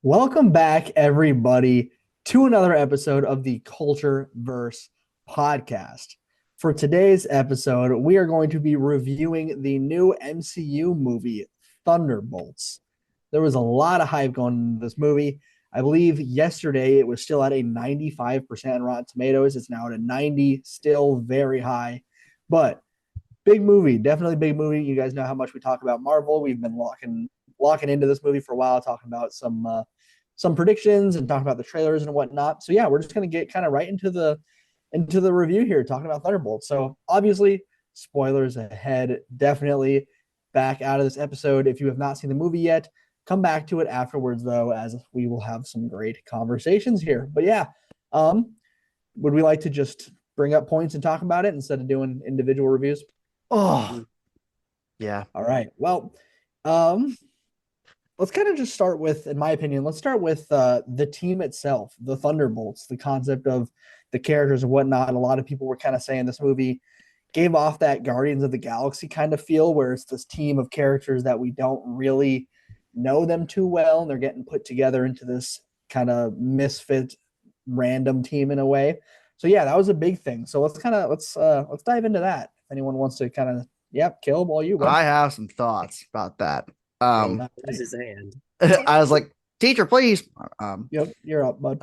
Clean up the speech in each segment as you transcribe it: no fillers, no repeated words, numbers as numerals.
Welcome back, everybody, to another episode of the CultureVerse podcast. For today's episode, we are going to be reviewing the new MCU movie, Thunderbolts. There was a lot of hype going into this movie. I believe yesterday it was still at a 95% Rotten Tomatoes. It's now at a 90, still very high. But big movie, definitely big movie. You guys know how much we talk about Marvel. We've been locking into this movie for a while, talking about some predictions and talking about the trailers and whatnot. So yeah, we're just gonna get kind of right into the review here, talking about Thunderbolts. So obviously, spoilers ahead. Definitely back out of this episode. If you have not seen the movie yet, come back to it afterwards, though, as we will have some great conversations here. But yeah, um, would we like to just bring up points and talk about it instead of doing individual reviews? Oh, yeah. All right. Well, um, let's kind of just start with, in my opinion, let's start with the team itself, the Thunderbolts, the concept of the characters and whatnot. A lot of people were kind of saying this movie gave off that Guardians of the Galaxy kind of feel, where it's this team of characters that we don't really know them too well, and they're getting put together into this kind of misfit random team in a way. So yeah, that was a big thing. So let's dive into that. If anyone wants to kind of kill while you, bud. I have some thoughts about that. Oh, Um, raise his hand. I was like, teacher, please. Yep, you're up, bud.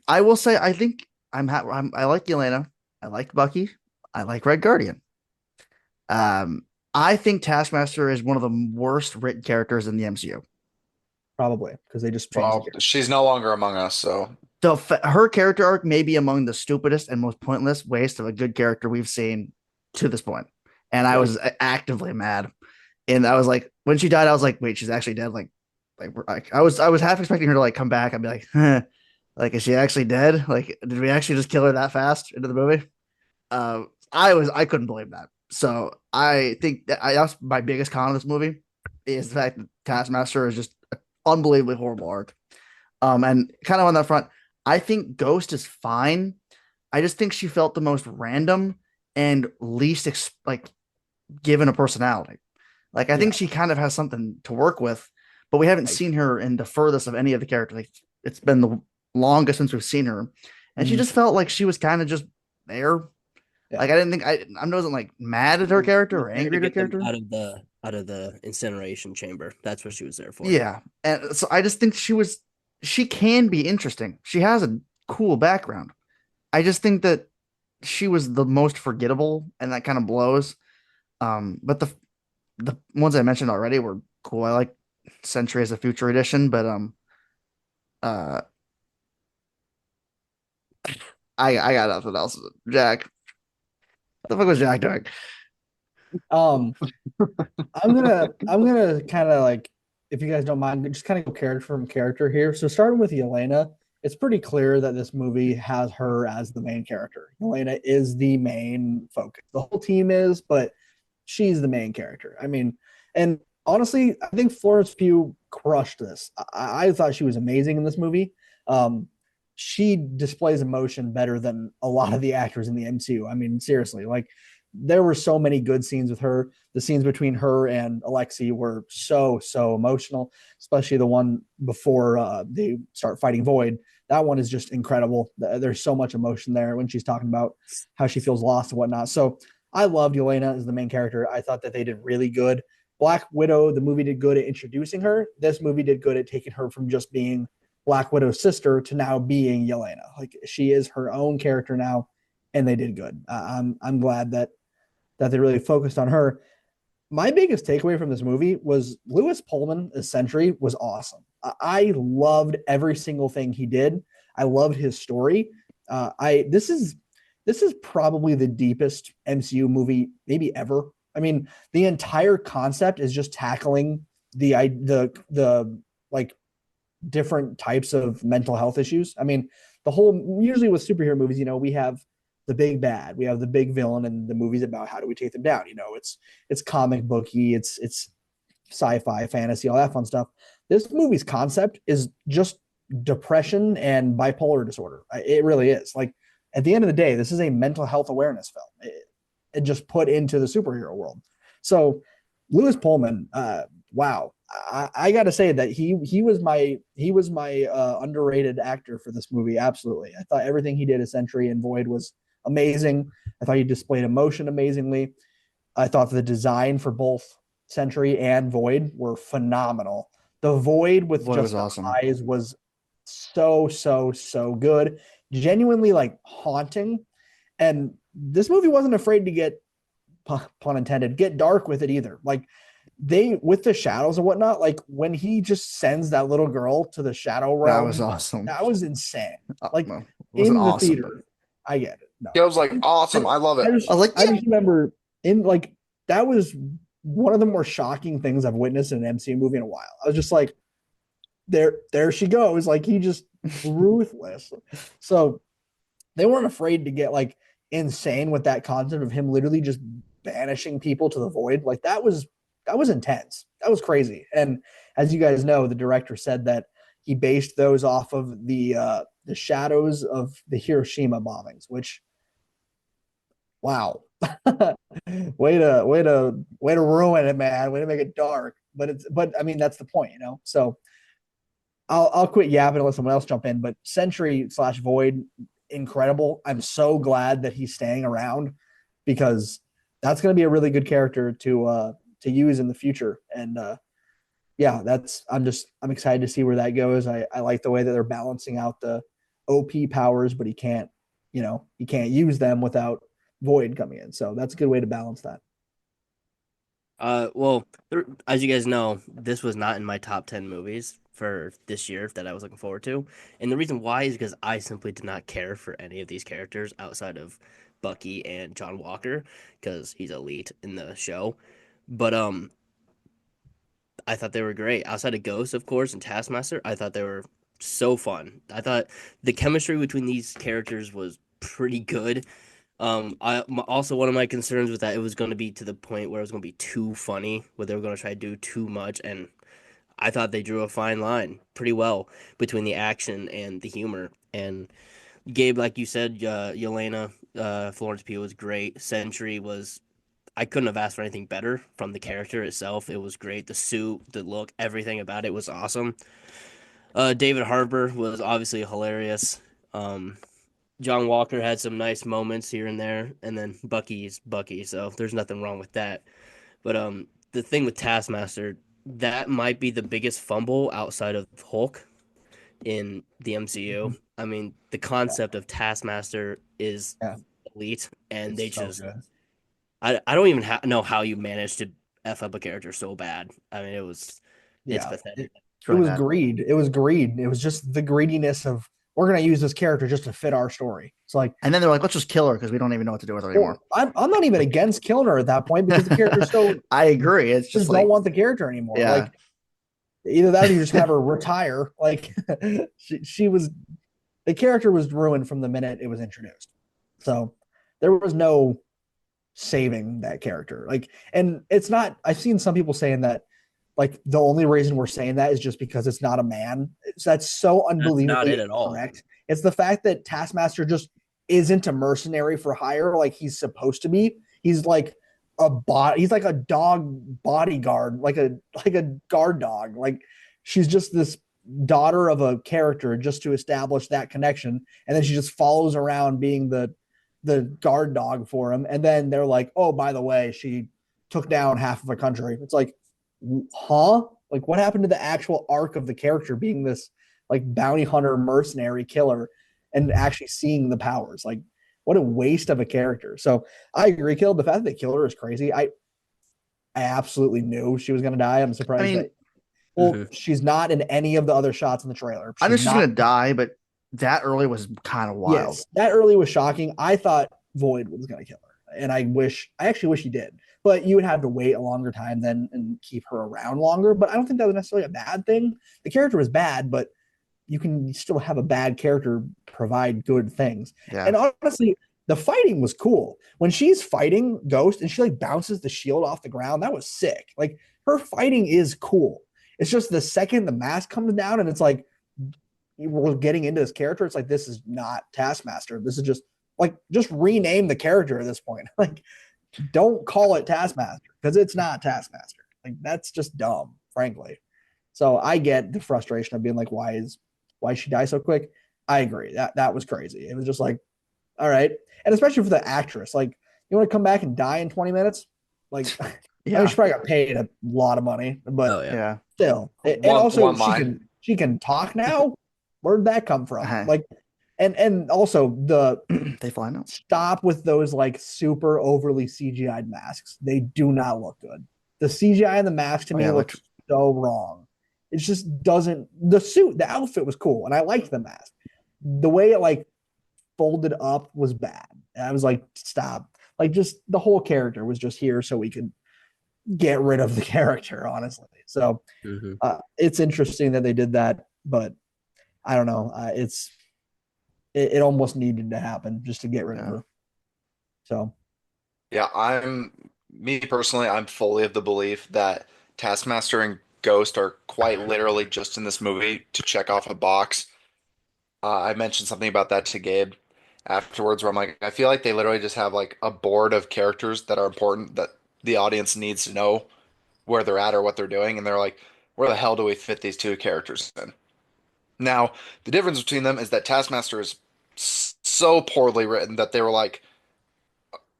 I will say, I think I like Yelena. I like Bucky. I like Red Guardian. I think Taskmaster is one of the worst written characters in the MCU. Probably because they just changed Well, the she's no longer among us, so Her character arc may be among the stupidest and most pointless waste of a good character we've seen to this point. And I was actively mad. And I was like, when she died, I was like, wait, she's actually dead. I was half expecting her to like come back. I'd be like, huh, like, is she actually dead? Like, did we actually just kill her that fast into the movie? I couldn't believe that. So I think that's my biggest con of this movie is the fact that Taskmaster is just an unbelievably horrible arc. And kind of on that front, I think Ghost is fine. I just think she felt the most random and least given a personality. Like I think she kind of has something to work with, but we haven't seen her in the furthest of any of the characters. Like it's been the longest since we've seen her, and she just felt like she was kind of just there. Yeah. Like I didn't think I wasn't like mad at her character or angry at her character. Out of the incineration chamber. That's what she was there for. Yeah, and so I just think she can be interesting. She has a cool background. I just think that she was the most forgettable, and that kind of blows. But the ones I mentioned already were cool. I like Century as a future edition, but uh, I got nothing else. Jack, what the fuck was Jack doing? Um, I'm gonna kind of like, if you guys don't mind, just kind of go character from character here. So starting with Yelena, it's pretty clear that this movie has her as the main character. Yelena is the main focus. The whole team is, but she's the main character. I mean, and honestly, I think Florence Pugh crushed this. I thought she was amazing in this movie. She displays emotion better than a lot of the actors in the MCU. I mean, seriously, like there were so many good scenes with her. The scenes between her and Alexei were so emotional, especially the one before they start fighting Void. That one is just incredible. There's so much emotion there when she's talking about how she feels lost and whatnot. So I loved Yelena as the main character. I thought that they did really good. Black Widow, the movie did good at introducing her. This movie did good at taking her from just being Black Widow's sister to now being Yelena. Like she is her own character now, and they did good. I'm glad that they really focused on her. My biggest takeaway from this movie was Lewis Pullman as Sentry was awesome. I loved every single thing he did. I loved his story. I this is probably the deepest MCU movie maybe ever. I mean, the entire concept is just tackling the like different types of mental health issues. I mean, the whole usually with superhero movies, we have the big bad, we have the big villain, and the movie's about how do we take them down. It's comic booky, it's sci-fi, fantasy, all that fun stuff. This movie's concept is just depression and bipolar disorder. It really is. Like at the end of the day, this is a mental health awareness film. It just put into the superhero world. So Lewis Pullman, wow. I got to say that he was my underrated actor for this movie. Absolutely, I thought everything he did as Sentry and Void was amazing. I thought he displayed emotion amazingly. I thought the design for both Sentry and Void were phenomenal. The Void with Void was just the awesome. eyes was so good, genuinely like haunting. And this movie wasn't afraid to get, pun intended, get dark with it either. Like they with the shadows and whatnot, like when he just sends that little girl to the shadow That was realm, awesome. that was insane. Like No, it wasn't in the awesome, but theater, I get it. No, Yeah, it was like awesome. I love it. I was like, I yeah. just remember in like that was one of the more shocking things I've witnessed in an MCU movie in a while. I was just like, there she goes. Like he just ruthless. So they weren't afraid to get like insane with that concept of him literally just banishing people to the void. Like that was intense. That was crazy. And as you guys know, the director said that he based those off of the shadows of the Hiroshima bombings, which wow. Way to ruin it, man. Way to make it dark. But I mean that's the point, you know. So I'll quit yapping and let someone else jump in. But Sentry slash Void, incredible. I'm so glad that he's staying around because that's going to be a really good character to use in the future. And yeah, I'm excited to see where that goes. I like the way that they're balancing out the OP powers, but he can't use them without Void coming in. So that's a good way to balance that. Well, as you guys know, this was not in my top 10 movies for this year that I was looking forward to. And the reason why is because I simply did not care for any of these characters outside of Bucky and John Walker because he's elite in the show. But I thought they were great. Outside of Ghost, of course, and Taskmaster, I thought they were so fun. I thought the chemistry between these characters was pretty good. Also one of my concerns was that it was going to be to the point where it was going to be too funny, where they were going to try to do too much, and I thought they drew a fine line pretty well between the action and the humor. And Gabe, like you said, Yelena, Florence Pugh was great. Sentry was I couldn't have asked for anything better from the character itself. It was great. The suit, the look, everything about it was awesome. David Harbour was obviously hilarious. Um, John Walker had some nice moments here and there, and then Bucky's Bucky, so there's nothing wrong with that. But the thing with Taskmaster, that might be the biggest fumble outside of Hulk in the MCU. I mean, the concept of Taskmaster is Yeah, elite, and they it's so just good. I don't even know how you managed to f up a character so bad. I mean, it's Yeah, pathetic. It's it really was bad. greed. It was greed. It was just the greediness of we're gonna use this character just to fit our story. It's like, And then they're like, let's just kill her because we don't even know what to do with her anymore. well, I'm not even against killing her at that point because the character's so I agree. It's just just like, don't want the character anymore. yeah, Like either that or you just have her retire. Like she was the character was ruined from the minute it was introduced. So there was no saving that character. Like, and it's not, I've seen some people saying that like the only reason we're saying that is just because it's not a man. That's so That's not unbelievably it at all. incorrect. It's the fact that Taskmaster just isn't a mercenary for hire like he's supposed to be. He's like he's like a dog bodyguard, like a guard dog. Like she's just this daughter of a character just to establish that connection. And then she just follows around being the guard dog for him. And then they're like, oh, by the way, she took down half of a country. It's like, huh? Like, what happened to the actual arc of the character being this like bounty hunter, mercenary killer, and actually seeing the powers? Like, what a waste of a character. So I agree, Kill. The fact that they killed her is crazy. I absolutely knew she was gonna die. I'm I surprised mean, that well, Mhm. she's not in any of the other shots in the trailer. I know She's she's not. gonna die, but that early was kind of wild. Yes, that early was shocking. I thought Void was going to kill her, and I actually wish he did. But you would have to wait a longer time then and keep her around longer. But I don't think that was necessarily a bad thing. The character was bad, but you can still have a bad character provide good things. Yeah, And honestly, the fighting was cool. When she's fighting Ghost and she like bounces the shield off the ground, that was sick. Like her fighting is cool. It's just the second the mask comes down and it's like we're getting into this character, it's like this is not Taskmaster. This is just rename the character at this point. Like, don't call it Taskmaster because it's not Taskmaster. Like that's just dumb. frankly. So I get the frustration of being like, why she die so quick? I agree. That was crazy. It was just like, all right. And especially for the actress, like, you want to come back and die in 20 minutes? Like, I mean, she probably got paid a lot of money, but Oh yeah. Yeah. still. And also One line. she can talk now. Where'd that come from? Uh-huh. Like, and also the They fly now. stop with those like super overly CGI'd masks. They do not look good. The CGI in the mask to me looks so wrong. It just doesn't. The outfit was cool, and I liked the mask. The way it like folded up was bad. And I was like, stop. Like, just the whole character was just here so we could get rid of the character, honestly. So it's interesting that they did that, but I don't know. It almost needed to happen just to get rid of her. So Yeah, me personally, I'm fully of the belief that Taskmaster and Ghost are quite literally just in this movie to check off a box. I mentioned something about that to Gabe afterwards, where I'm like, I feel like they literally just have like a board of characters that are important that the audience needs to know where they're at or what they're doing, and they're like, where the hell do we fit these two characters in? Now, the difference between them is that Taskmaster is so poorly written that they were like,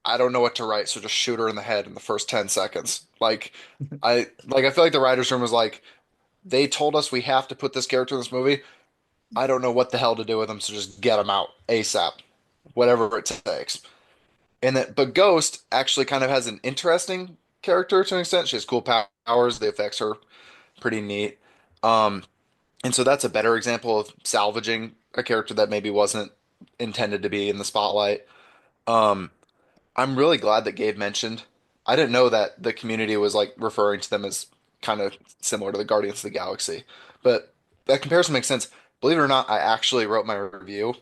I don't know what to write, so just shoot her in the head in the first 10 seconds. I feel like the writers' room was like, they told us we have to put this character in this movie. I don't know what the hell to do with him, so just get him out ASAP, whatever it takes. But Ghost actually kind of has an interesting character to an extent. She has cool powers. The effects are pretty neat. Um, and so that's a better example of salvaging a character that maybe wasn't intended to be in the spotlight. Um, I'm really glad that Gabe mentioned. I didn't know that the community was like referring to them as kind of similar to the Guardians of the Galaxy, but that comparison makes sense. Believe it or not, I actually wrote my review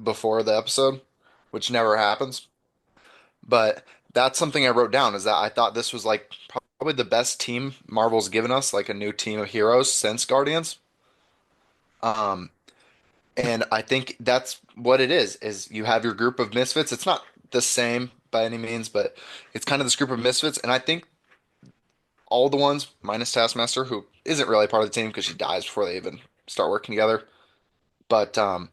before the episode, which never happens. But that's something I wrote down is that I thought this was like probably the best team Marvel's given us, like a new team of heroes since Guardians. Um, and I think that's what it is you have your group of misfits. It's not the same by any means, but it's kind of this group of misfits. And I think all the ones minus Taskmaster, who isn't really part of the team because she dies before they even start working together. But I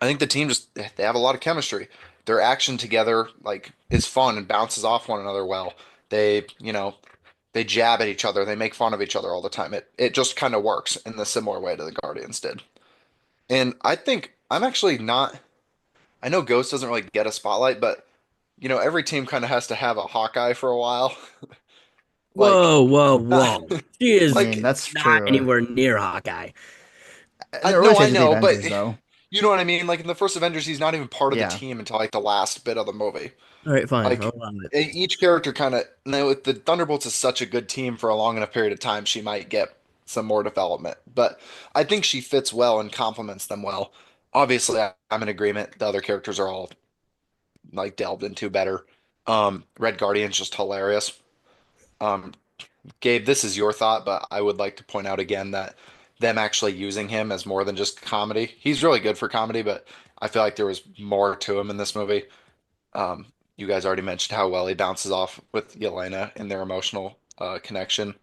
think the team just they have a lot of chemistry. Their action together like is fun and bounces off one another well. They jab at each other. They make fun of each other all the time. It just kind of works in the similar way to the Guardians did. And I think I'm actually not. I know Ghost doesn't really get a spotlight, but every team kind of has to have a Hawkeye for a while. Like, Whoa. She is I mean, like that's not true. anywhere near Hawkeye. In the no, early I stages of the know, but Avengers, though. you know what I mean. Like in the first Avengers, he's not even part of the Yeah. team until like the last bit of the movie. All right, fine. I'll Like allow it. each character kind of. Now, with the Thunderbolts is such a good team for a long enough period of time, she might get some more development. But I think she fits well and complements them well. Obviously, I'm in agreement. The other characters are all like delved into better. Red Guardian's just hilarious. Um, Gabe, this is your thought, but I would like to point out again that them actually using him as more than just comedy. He's really good for comedy, but I feel like there was more to him in this movie. You guys already mentioned how well he bounces off with Yelena and their emotional connection.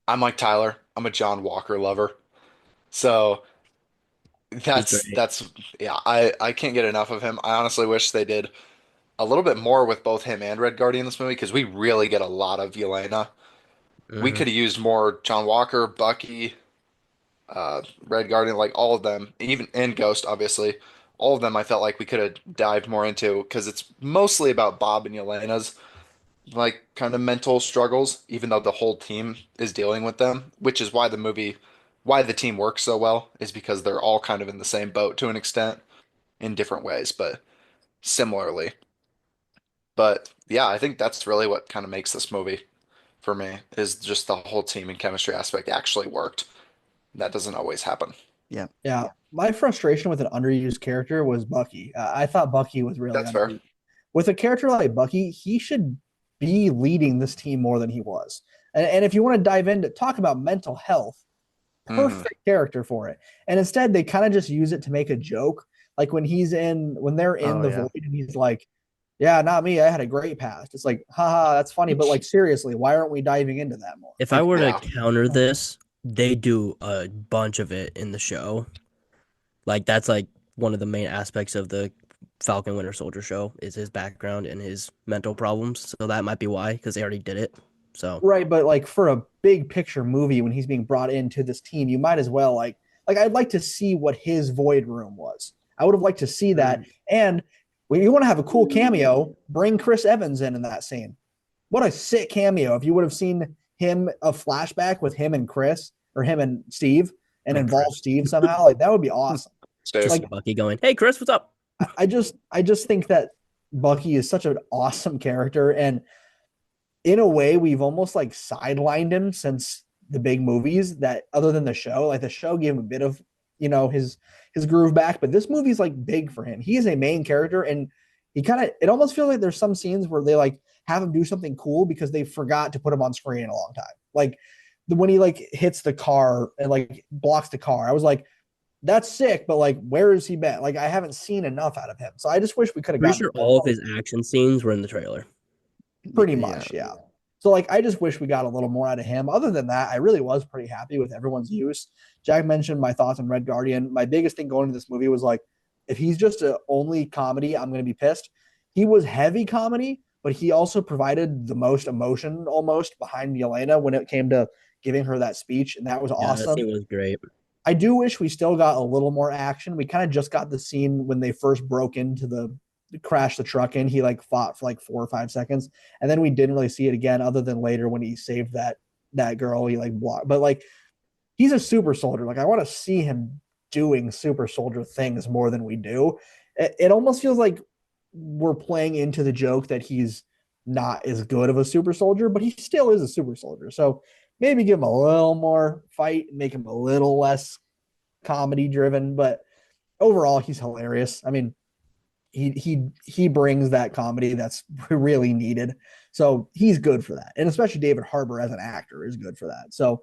I'm like Tyler. I'm a John Walker lover. So He's that's great. that's yeah, I can't get enough of him. I honestly wish they did a little bit more with both him and Red Guardian in this movie because we really get a lot of Yelena. We Mhm. could have used more John Walker, Bucky, Red Guardian, like all of them, even and Ghost, obviously. All of them I felt like we could have dived more into because it's mostly about Bob and Yelena's like kind of mental struggles, even though the whole team is dealing with them, which is why the team works so well, is because they're all kind of in the same boat to an extent in different ways, but similarly. But yeah, I think that's really what kind of makes this movie for me is just the whole team and chemistry aspect actually worked. That doesn't always happen. Yeah. yeah, my frustration with an underused character was Bucky. I thought Bucky was really That's fair. underused. With a character like Bucky, he should be leading this team more than he was. And if you want to dive into talk about mental health, Hmm. perfect character for it. And instead, they kind of just use it to make a joke. Like when they're in Oh, the yeah. void, and he's like, Yeah, not me. I had a great past. It's like, haha, that's funny, but like seriously, why aren't we diving into that more? If I Like, were to Yeah. counter this, they do a bunch of it in the show. Like that's like one of the main aspects of the Falcon Winter Soldier show is his background and his mental problems. So that might be why, because they already did it. So right, but like for a big picture movie when he's being brought into this team, you might as well like I'd like to see what his void room was. I would have liked to see that. And when you want to have a cool cameo, bring Chris Evans in that scene. What a sick cameo. If you would have seen him a flashback with him and Chris or him and Steve and and involve Chris, Steve somehow, like that would be awesome. Steve. just Like Bucky going, "Hey, Chris, what's up?" I just think that Bucky is such an awesome character, and in a way we've almost like sidelined him since the big movies, that other than the show, like the show gave him a bit of, his groove back, but this movie's like big for him. He is a main character, and he kind of, it almost feels like there's some scenes where they like have him do something cool because they forgot to put him on screen in a long time. Like when he like hits the car and like blocks the car, I was like, that's sick, but like, where has he been? Like, I haven't seen enough out of him. So I just wish we could have Pretty gotten sure more. all of his action scenes were in the trailer. Pretty Yeah. much, yeah. So like, I just wish we got a little more out of him. Other than that, I really was pretty happy with everyone's use. Jack mentioned my thoughts on Red Guardian. My biggest thing going into this movie was like, if he's just a only comedy, I'm going to be pissed. He was heavy comedy, but he also provided the most emotion almost behind Yelena when it came to giving her that speech, and that was Yeah, that awesome. scene was great. I do wish we still got a little more action. We kind of just got the scene when they first broke into the crash the truck in. He like fought for like 4 or 5 seconds, and then we didn't really see it again, other than later when he saved that girl. He like blocked, but like he's a super soldier. Like I want to see him doing super soldier things more than we do. It almost feels like we're playing into the joke that he's not as good of a super soldier, but he still is a super soldier. So maybe give him a little more fight, make him a little less comedy driven, but overall he's hilarious. I mean, he brings that comedy that's really needed. So he's good for that. And especially David Harbour as an actor is good for that. So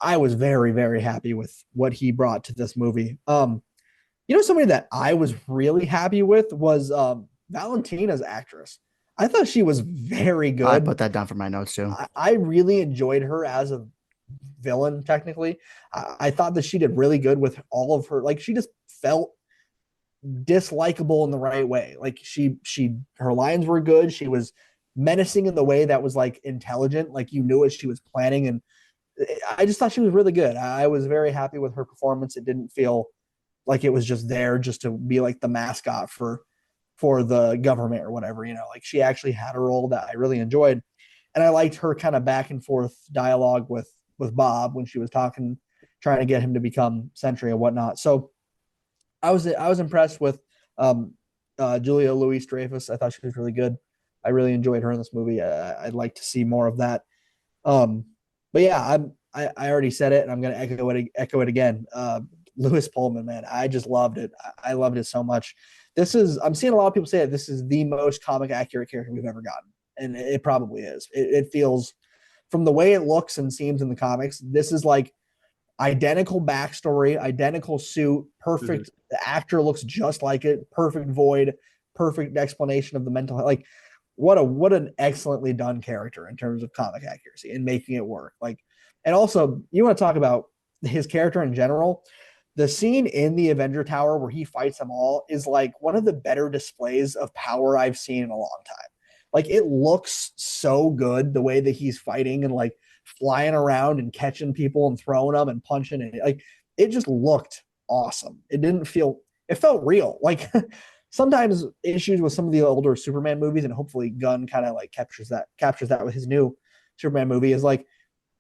I was very, very happy with what he brought to this movie. Somebody that I was really happy with was Valentina's actress. I thought she was very I good. put that down for my notes too. I really enjoyed her as a villain, technically. I thought that she did really good with all of her. Like, she just felt dislikable in the right way. Like, her lines were good. She was menacing in the way that was like intelligent. Like, you knew what she was planning. And I just thought she was really good. I was very happy with her performance. It didn't feel like it was just there just to be like the mascot for the government or whatever. Like, she actually had a role that I really enjoyed, and I liked her kind of back and forth dialogue with Bob when she was talking, trying to get him to become Sentry and whatnot. So I was impressed with Julia Louis Dreyfus. I thought she was really good. I really enjoyed her in this movie. I'd like to see more of that. But yeah, I already said it, and I'm going to echo it again. Lewis Pullman, man, I just loved it. I loved it so much. I'm seeing a lot of people say that this is the most comic accurate character we've ever gotten, and it probably is. It feels, from the way it looks and seems in the comics, this is like identical backstory, identical suit, perfect. Mm-hmm. The actor looks just like it, perfect void, perfect explanation of the mental health. Like, what an excellently done character in terms of comic accuracy and making it work. Like, and also you want to talk about his character in general. The scene in the Avenger Tower where he fights them all is like one of the better displays of power I've seen in a long time. Like, it looks so good the way that he's fighting and like flying around and catching people and throwing them and punching, and like it just looked awesome. It felt real. Like sometimes issues with some of the older Superman movies, and hopefully Gunn kind of like captures that with his new Superman movie, is like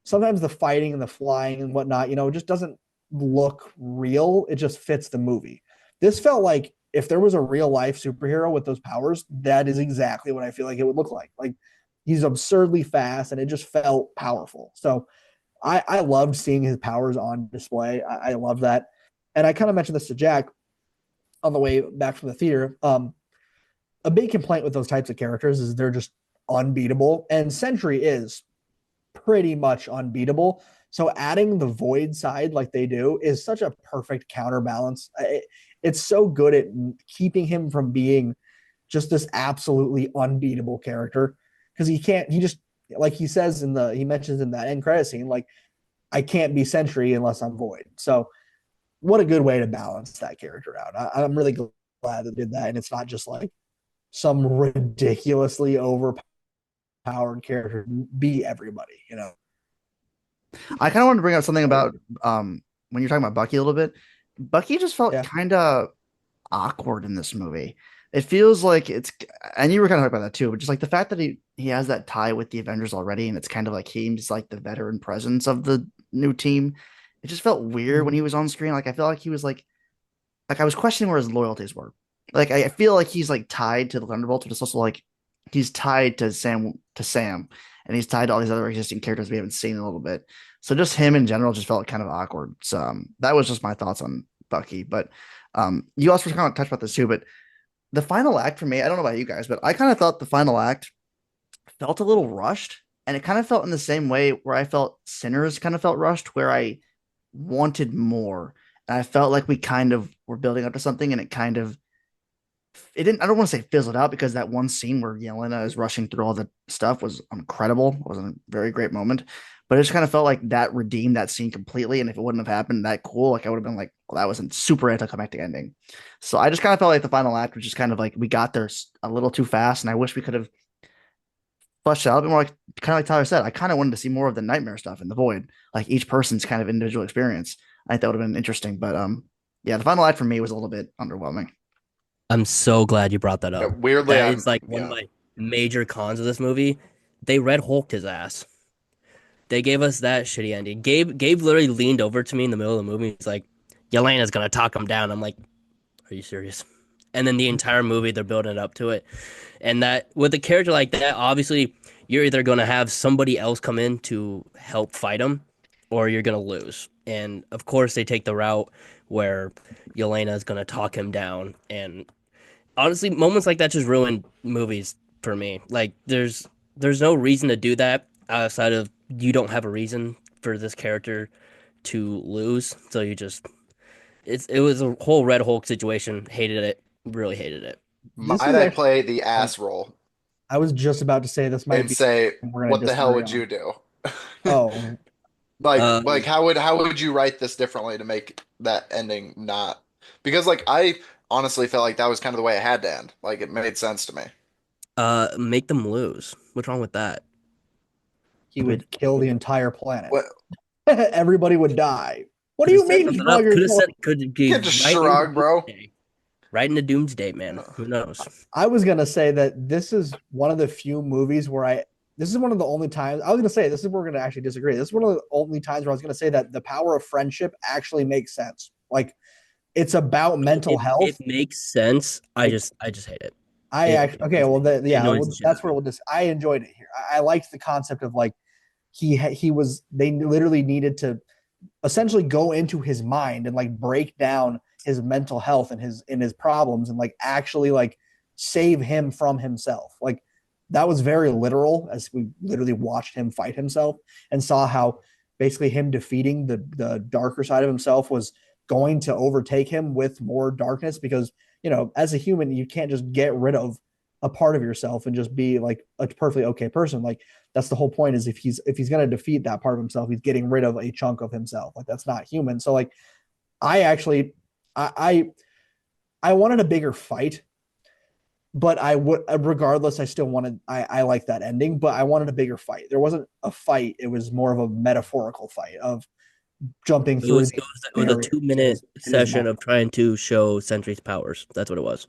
sometimes the fighting and the flying and whatnot, it just doesn't look real. It just fits the movie. This felt like if there was a real life superhero with those powers, that is exactly what I feel like it would look like. Like, he's absurdly fast, and it just felt powerful. So I loved seeing his powers on display. I love that. And I kind of mentioned this to Jack on the way back from the theater. A big complaint with those types of characters is they're just unbeatable. And Sentry is pretty much unbeatable. So adding the void side like they do is such a perfect counterbalance. It's so good at keeping him from being just this absolutely unbeatable character because he just like he mentions in that end credit scene, like I can't be Sentry unless I'm Void. So what a good way to balance that character out. I'm really glad that they did that, and it's not just like some ridiculously overpowered character be everybody. I kind of wanted to bring up something about when you're talking about Bucky a little bit. Bucky just felt Yeah. kind of awkward in this movie. It feels like it's, and you were kind of talking about that too, but just like the fact that he has that tie with the Avengers already, and it's kind of like he's like the veteran presence of the new team. It just felt weird when he was on screen. Like I feel like he was like I was questioning where his loyalties were. Like I feel like he's like tied to the Thunderbolts, but it's also like he's tied to Sam, and he's tied to all these other existing characters we haven't seen in a little bit. So just him in general just felt kind of awkward. So that was just my thoughts on Bucky. But you also kind of touched about this too. But the final act for me, I don't know about you guys, but I kind of thought the final act felt a little rushed, and it kind of felt in the same way where I felt Sinners kind of felt rushed, where I wanted more. And I felt like we kind of were building up to something, and it didn't, I don't want to say fizzled out, because that one scene where Yelena is rushing through all the stuff was incredible. It was a very great moment, but it just kind of felt like that redeemed that scene completely. And if it wouldn't have happened that cool, like I would have been like, well, that was a super anticlimactic ending. So I just kind of felt like the final act was just kind of like, we got there a little too fast. And I wish we could have fleshed it out a bit more, like kind of like Tyler said. I kind of wanted to see more of the nightmare stuff in the Void, like each person's kind of individual experience. I think that would have been interesting, but yeah, the final act for me was a little bit underwhelming. I'm so glad you brought that Yeah, up. weirdly, That I'm is like one of my major cons of this movie. They Red Hulked his ass. They gave us that shitty ending. Gabe literally leaned over to me in the middle of the movie. He's like, Yelena's gonna talk him down. I'm like, are you serious? And then the entire movie they're building it up to it. And that with a character like that, obviously you're either gonna have somebody else come in to help fight him, or you're gonna lose. And of course they take the route where Yelena is gonna talk him down. And honestly, moments like that just ruin movies for me. Like there's no reason to do that outside of you don't have a reason for this character to lose. So you just it was a whole Red Hulk situation. Hated it. Really hated it. This might is I actually, play the ass role I was just about to say this might and be say, we're going what to the hell disagree would on. you do? Oh, Like how would you write this differently to make that ending not? Because like I honestly felt like that was kind of the way it had to end. Like it made sense to me. Make them lose. What's wrong with that? he would kill the entire planet. What Everybody would die. What do Could have you set mean something smug up. or Could have toy? set. Could you be can't just right into shrug, bro. Doomsday. Right into Doomsday, man. Who knows? I was gonna say that this is one of the few movies where this is one of the only times I was gonna say this is where we're gonna actually disagree. This is one of the only times where I was gonna say that the power of friendship actually makes sense. Like it's about mental It health. makes sense. I Like, just hate it. I actually okay. Well, It yeah, annoys well, the shit out that's of where me. we'll just. I enjoyed it here. I liked the concept of like he was. They literally needed to essentially go into his mind and like break down his mental health and his problems and like actually like save him from himself. Like that was very literal as we literally watched him fight himself and saw how basically him defeating the darker side of himself was going to overtake him with more darkness because as a human you can't just get rid of a part of yourself and just be like a perfectly okay person. Like that's the whole point is if he's going to defeat that part of himself, he's getting rid of a chunk of himself. Like that's not human. So like I actually I wanted a bigger fight, but I would regardless I still wanted I like that ending, but I wanted a bigger fight. There wasn't a fight, it was more of a metaphorical fight of jumping It through was the it was a barriers 2 minute in his session mind. of trying to show Sentry's powers. That's what it was.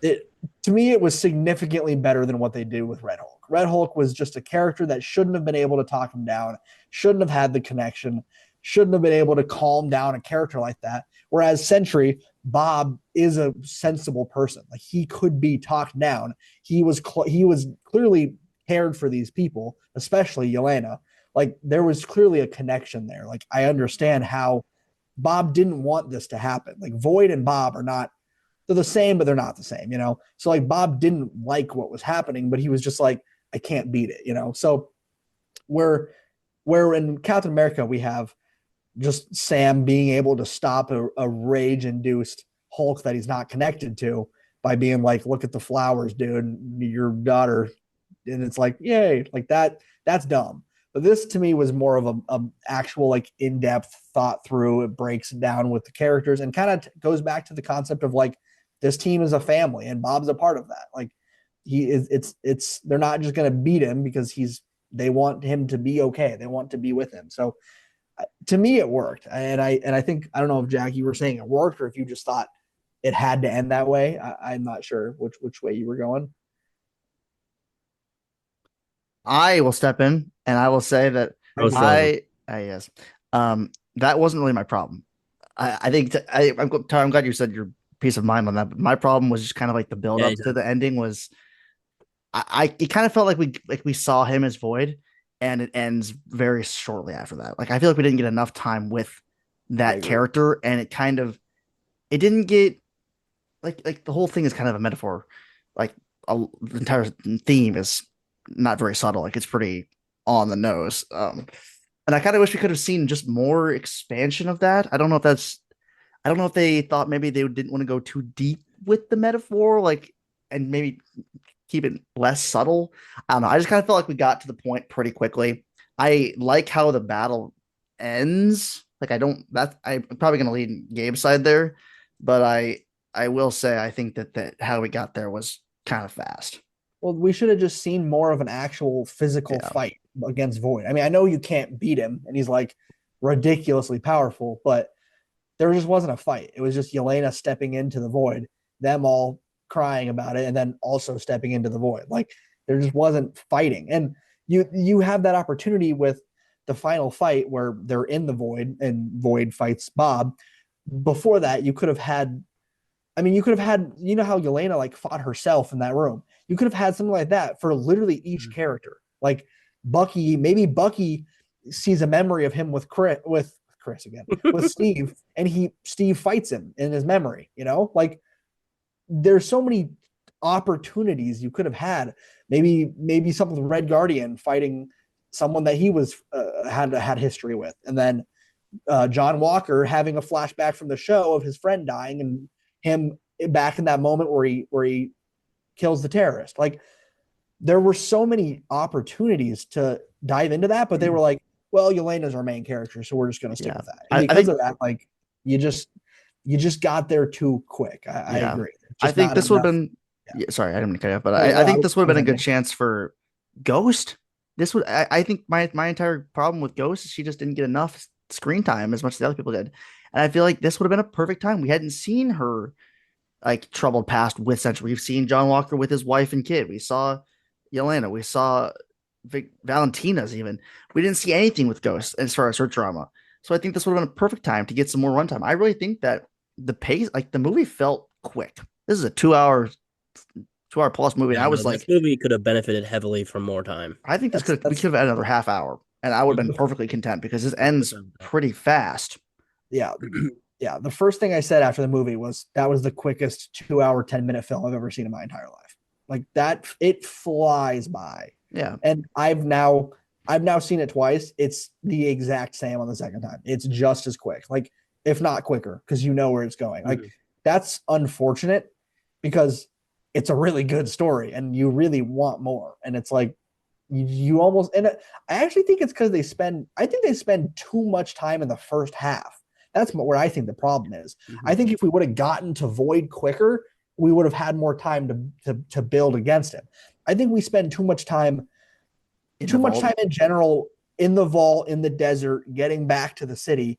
It to me it was significantly better than what they did with Red Hulk. Red Hulk was just a character that shouldn't have been able to talk him down, shouldn't have had the connection, shouldn't have been able to calm down a character like that. Whereas Sentry, Bob is a sensible person. Like he could be talked down. He was clearly cared for these people, especially Yelena. Like there was clearly a connection there. Like I understand how Bob didn't want this to happen. Like Void and Bob are not they're the same, but they're not the same. So like Bob didn't like what was happening, but he was just like, I can't beat it. So where in Captain America we have just Sam being able to stop a rage induced Hulk that he's not connected to. by being like, look at the flowers, dude, your daughter. And it's like, yay, like that's dumb. But this to me was more of a actual like in-depth thought through. It breaks down with the characters and kind of goes back to the concept of like this team is a family and Bob's a part of that. Like he is, it's they're not just going to beat him because they want him to be okay. They want to be with him. So to me, it worked. And I think, I don't know if Jack, you were saying it worked or if you just thought it had to end that way. I'm not sure which way you were going. I will step in and I will say that Go strong. yes, that wasn't really my problem. I think I'm glad you said your peace of mind on that. But my problem was just kind of like the build Yeah, up to the ending was it kind of felt like we saw him as Void, and it ends very shortly after that. Like I feel like we didn't get enough time with that character, and it didn't get like the whole thing is kind of a metaphor. Like the entire theme is not very subtle. Like it's pretty on the nose. And I kind of wish we could have seen just more expansion of that. I don't know if they thought maybe they didn't want to go too deep with the metaphor, like, and maybe keep it less subtle. I don't know. I just kind of felt like we got to the point pretty quickly. I like how the battle ends. Like I'm probably going to lead Gabe's side there, but I will say I think that how we got there was kind of fast. Well, we should have just seen more of an actual physical fight against Void. I mean, I know you can't beat him, and he's like ridiculously powerful, but there just wasn't a fight. It was just Yelena stepping into the Void, them all crying about it, and then also stepping into the Void. Like there just wasn't fighting, and you have that opportunity with the final fight where they're in the Void and Void fights Bob. Before that, you could have had. I mean, you could have had, you know how Yelena like fought herself in that room. You could have had something like that for literally each character. Like maybe Bucky sees a memory of him with Chris again, with Steve, and Steve fights him in his memory, you know? Like there's so many opportunities you could have had. Maybe something with Red Guardian fighting someone that he was had history with. And then John Walker having a flashback from the show of his friend dying and him back in that moment where he kills the terrorist. Like there were so many opportunities to dive into that, but they were like, well, Yelena's our main character, so we're just going to stick with that. And because of that, like you just got there too quick. I agree. I think this would have been. Yeah, sorry, I didn't mean to cut you off, but I think this would have been a good chance for Ghost. This would. I think my entire problem with Ghost is she just didn't get enough screen time as much as the other people did. And I feel like this would have been a perfect time. We hadn't seen her like troubled past with Sentry. We've seen John Walker with his wife and kid. We saw Yelena. We saw Valentina's even. We didn't see anything with Ghost as far as her drama. So I think this would have been a perfect time to get some more runtime. I really think that the pace, like the movie felt quick. This is a 2 hour plus movie. And I was like, this movie could have benefited heavily from more time. I think we could have had another half hour and I would have been perfectly content because this ends pretty fast. Yeah. Yeah. The first thing I said after the movie was that was the quickest 2 hour, 10-minute film I've ever seen in my entire life. Like that, it flies by. Yeah. And I've now seen it twice. It's the exact same on the second time. It's just as quick, like if not quicker, because you know where it's going. Like that's unfortunate because it's a really good story and you really want more. And it's like you almost, and I actually think it's because they spend too much time in the first half. That's what I think the problem is. I think if we would have gotten to Void quicker, we would have had more time to build against him. I think we spend too much time in general in the vault, in the desert, getting back to the city.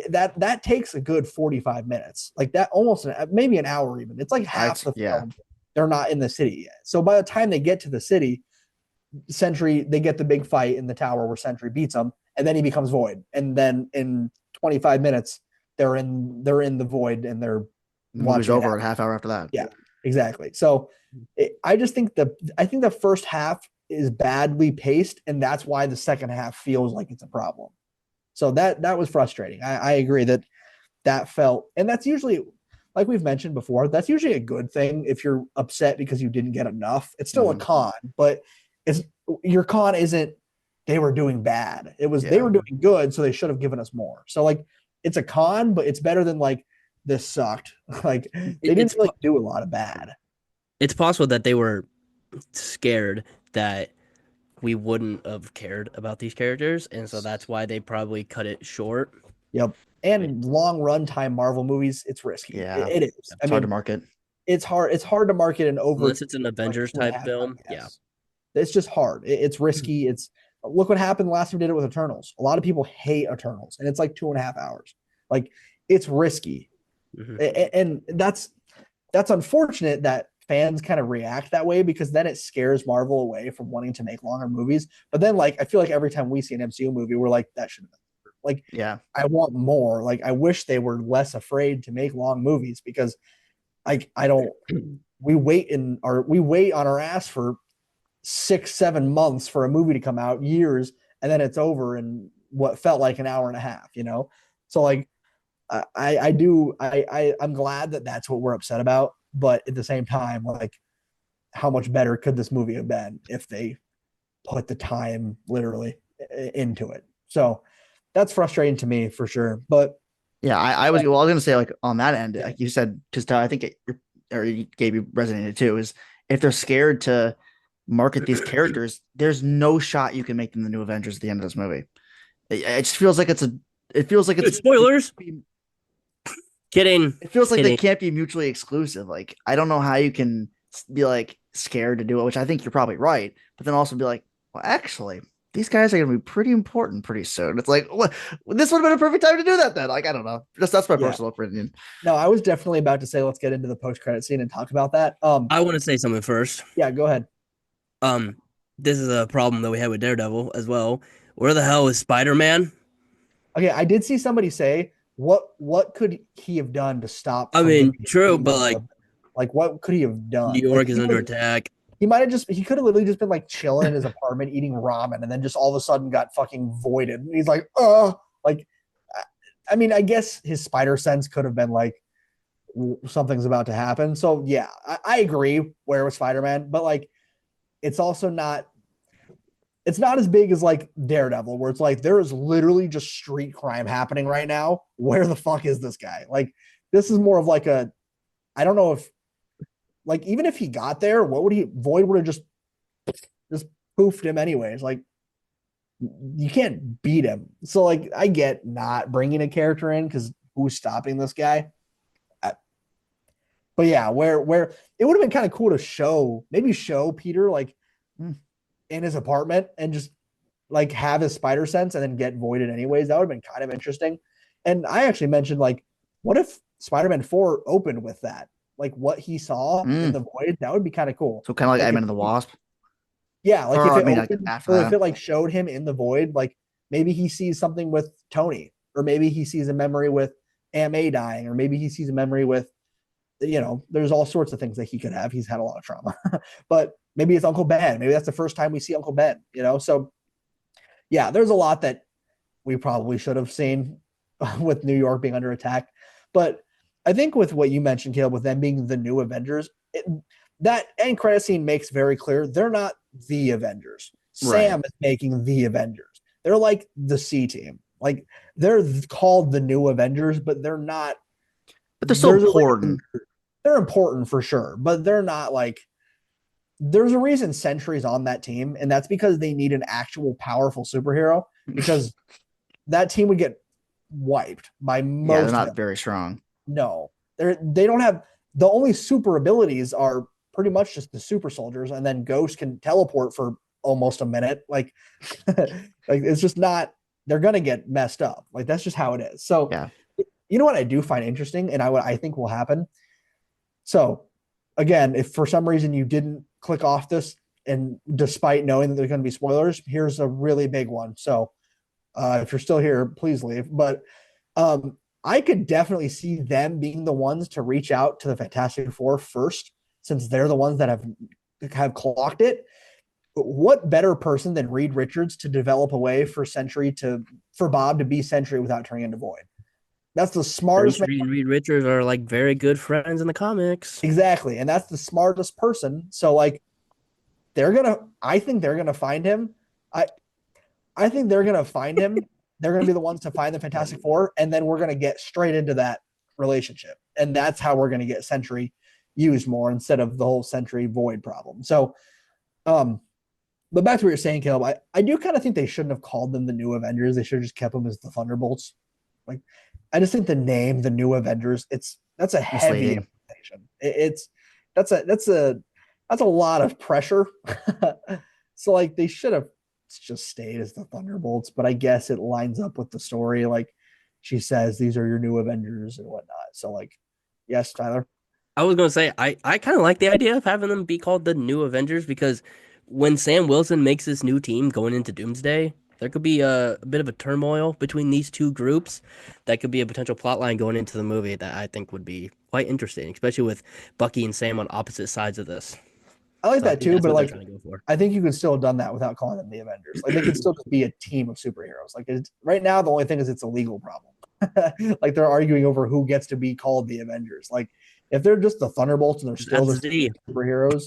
That takes a good 45 minutes. Like that, almost maybe an hour even. It's like half the film. They're not in the city yet. So by the time they get to the city, they get the big fight in the tower where Sentry beats him, and then he becomes Void. And then in 25 minutes, they're in the Void and they're watching over a half hour after that. Yeah, exactly. So I just think the first half is badly paced, and that's why the second half feels like it's a problem. So that was frustrating. I agree that felt, and that's usually, like we've mentioned before, that's usually a good thing if you're upset because you didn't get enough. It's still a con, but your con isn't they were doing bad. It was they were doing good, so they should have given us more. So like it's a con, but it's better than like this sucked. Like they didn't really do a lot of bad. It's possible that they were scared that we wouldn't have cared about these characters, and so that's why they probably cut it short. Yep. And long runtime Marvel movies, it's risky. Yeah, It is. I it's hard to mean, market. it's hard. It's hard to market an over Unless it's an like Avengers two and a type half. film. Yeah. Yes. It's just hard. It's risky. It's look what happened last time we did it with Eternals. A lot of people hate Eternals, and it's like 2.5 hours. Like it's risky, Hmm. and that's unfortunate that fans kind of react that way because then it scares Marvel away from wanting to make longer movies. But then, like, I feel like every time we see an MCU movie, we're like, that should have been like, Yeah. I want more. Like, I wish they were less afraid to make long movies because, like, I don't. We wait on our ass for 6-7 months for a movie to come out, years, and then it's over in what felt like an hour and a half. So like I'm glad that that's what we're upset about, but at the same time, like, how much better could this movie have been if they put the time literally into it? So that's frustrating to me for sure. But Yeah, I was gonna say like on that end, yeah, like you said, because I think or Gabe, you resonated too, is if they're scared to market these characters, there's no shot you can make them the new Avengers at the end of this movie. It just feels like it feels like Spoilers. Kidding. it feels like they Kidding. can't be mutually exclusive. Like I don't know how you can be like scared to do it, which I think you're probably right, but then also be like, well, actually, these guys are going to be pretty important pretty soon. It's like, what? This would have been a perfect time to do that then. Like, I don't know. Just that's my yeah. personal opinion. No, I was definitely about to say let's get into the post credit scene and talk about that. I want to say something first. Yeah, go ahead. Um, this is a problem that we had with Daredevil as well. Where the hell is Spider-Man? Okay, I did see somebody say what could he have done to stop I from mean, doing true, but like what could he have New done? Like York is under attack. he might have he could have literally just been like chilling in his apartment eating ramen and then just all of a sudden got fucking voided. And he's like, like I mean, I guess his spider sense could have been like something's about to happen. So yeah, I agree where was Spider-Man, but like it's also not it's not as big as like Daredevil, where it's like there is literally just street crime happening right now. Where the fuck is this guy? Like, this is more of like I don't know if, like, even if he got there, what would he? Void would have just poofed him anyways. Like, you can't beat him. So like, I get not bringing a character in because who's stopping this guy? But yeah, where it would have been kind of cool to show Peter like in his apartment and just like have his spider sense and then get voided anyways. That would have been kind of interesting. And I actually mentioned like, what if Spider-Man 4 opened with that? Like what he saw in the void, that would be kind of cool. So kind of like Like Ant-Man and the Wasp. yeah, like Or, if I it mean, like opened, after or if that. it like showed him in the void, like maybe he sees something with Tony, or maybe he sees a memory with Aunt May dying, or maybe he sees a memory with, there's all sorts of things that he could have. He's had a lot of trauma, but maybe it's Uncle Ben. Maybe that's the first time we see Uncle Ben. So yeah, there's a lot that we probably should have seen with New York being under attack. But I think with what you mentioned, Caleb, with them being the new Avengers, that end credit scene makes very clear they're not the Avengers. Right. Sam is making the Avengers. They're like the C team. Like they're called the new Avengers, but they're not. But they're so important. They're important for sure, but they're not like. There's a reason Sentry's on that team, and that's because they need an actual powerful superhero because that team would get wiped by most. Yeah, they're not very strong. No, they don't have the only super abilities are pretty much just the super soldiers, and then Ghost can teleport for almost a minute. Like, like it's just not. They're gonna get messed up. Like that's just how it is. So, Yeah. You know what I do find interesting, and I think will happen. So, again, if for some reason you didn't click off this, and despite knowing that there's going to be spoilers, here's a really big one. So, if you're still here, please leave. But I could definitely see them being the ones to reach out to the Fantastic Four first, since they're the ones that have clocked it. But what better person than Reed Richards to develop a way for Bob to be Sentry without turning into Void? That's the smartest man. And Reed Richards are like very good friends in the comics. Exactly. And that's the smartest person. So like I think they're gonna find him. I think they're gonna find him. They're gonna be the ones to find the Fantastic Four, and then we're gonna get straight into that relationship. And that's how we're gonna get Sentry used more instead of the whole Sentry Void problem. So, but back to what you're saying, Caleb, I do kind of think they shouldn't have called them the New Avengers. They should have just kept them as the Thunderbolts. Like, I just think the name, the New Avengers, that's a heavy implication. That's a lot of pressure. So like they should have just stayed as the Thunderbolts, but I guess it lines up with the story. Like she says, these are your new Avengers and whatnot. So like, yes, Tyler. I was gonna say I kind of like the idea of having them be called the New Avengers because when Sam Wilson makes this new team going into Doomsday, there could be a bit of a turmoil between these two groups. That could be a potential plot line going into the movie that I think would be quite interesting, especially with Bucky and Sam on opposite sides of this. I like So I that think too, that's but what they're like trying to go for. I think you could still have done that without calling them the Avengers. Like they could still just be a team of superheroes. Like right now, the only thing is it's a legal problem. Like they're arguing over who gets to be called the Avengers. Like if they're just the Thunderbolts and they're still That's this the superheroes,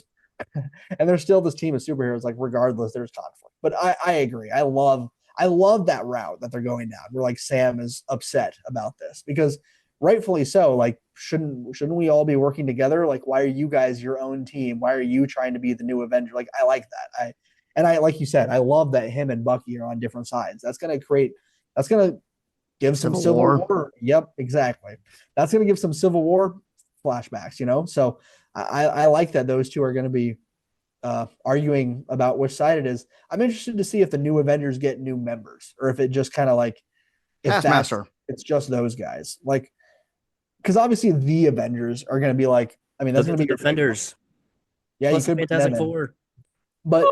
and they're still this team of superheroes, like regardless, there's conflict. But I agree. I love that route that they're going down. Where like Sam is upset about this because rightfully so. Like shouldn't we all be working together? Like why are you guys your own team? Why are you trying to be the new Avenger? Like I like that. I like you said, I love that him and Bucky are on different sides. That's gonna give some Civil War. Yep, exactly. That's gonna give some Civil War flashbacks, you know. So I like that those two are going to be arguing about which side it is. I'm interested to see if the new Avengers get new members or if it just kind of like if Taskmaster. It's just those guys. Like, because obviously the Avengers are going to be like, I mean, that's going to be your Defenders. Yeah, Plus you could Fantastic Four. But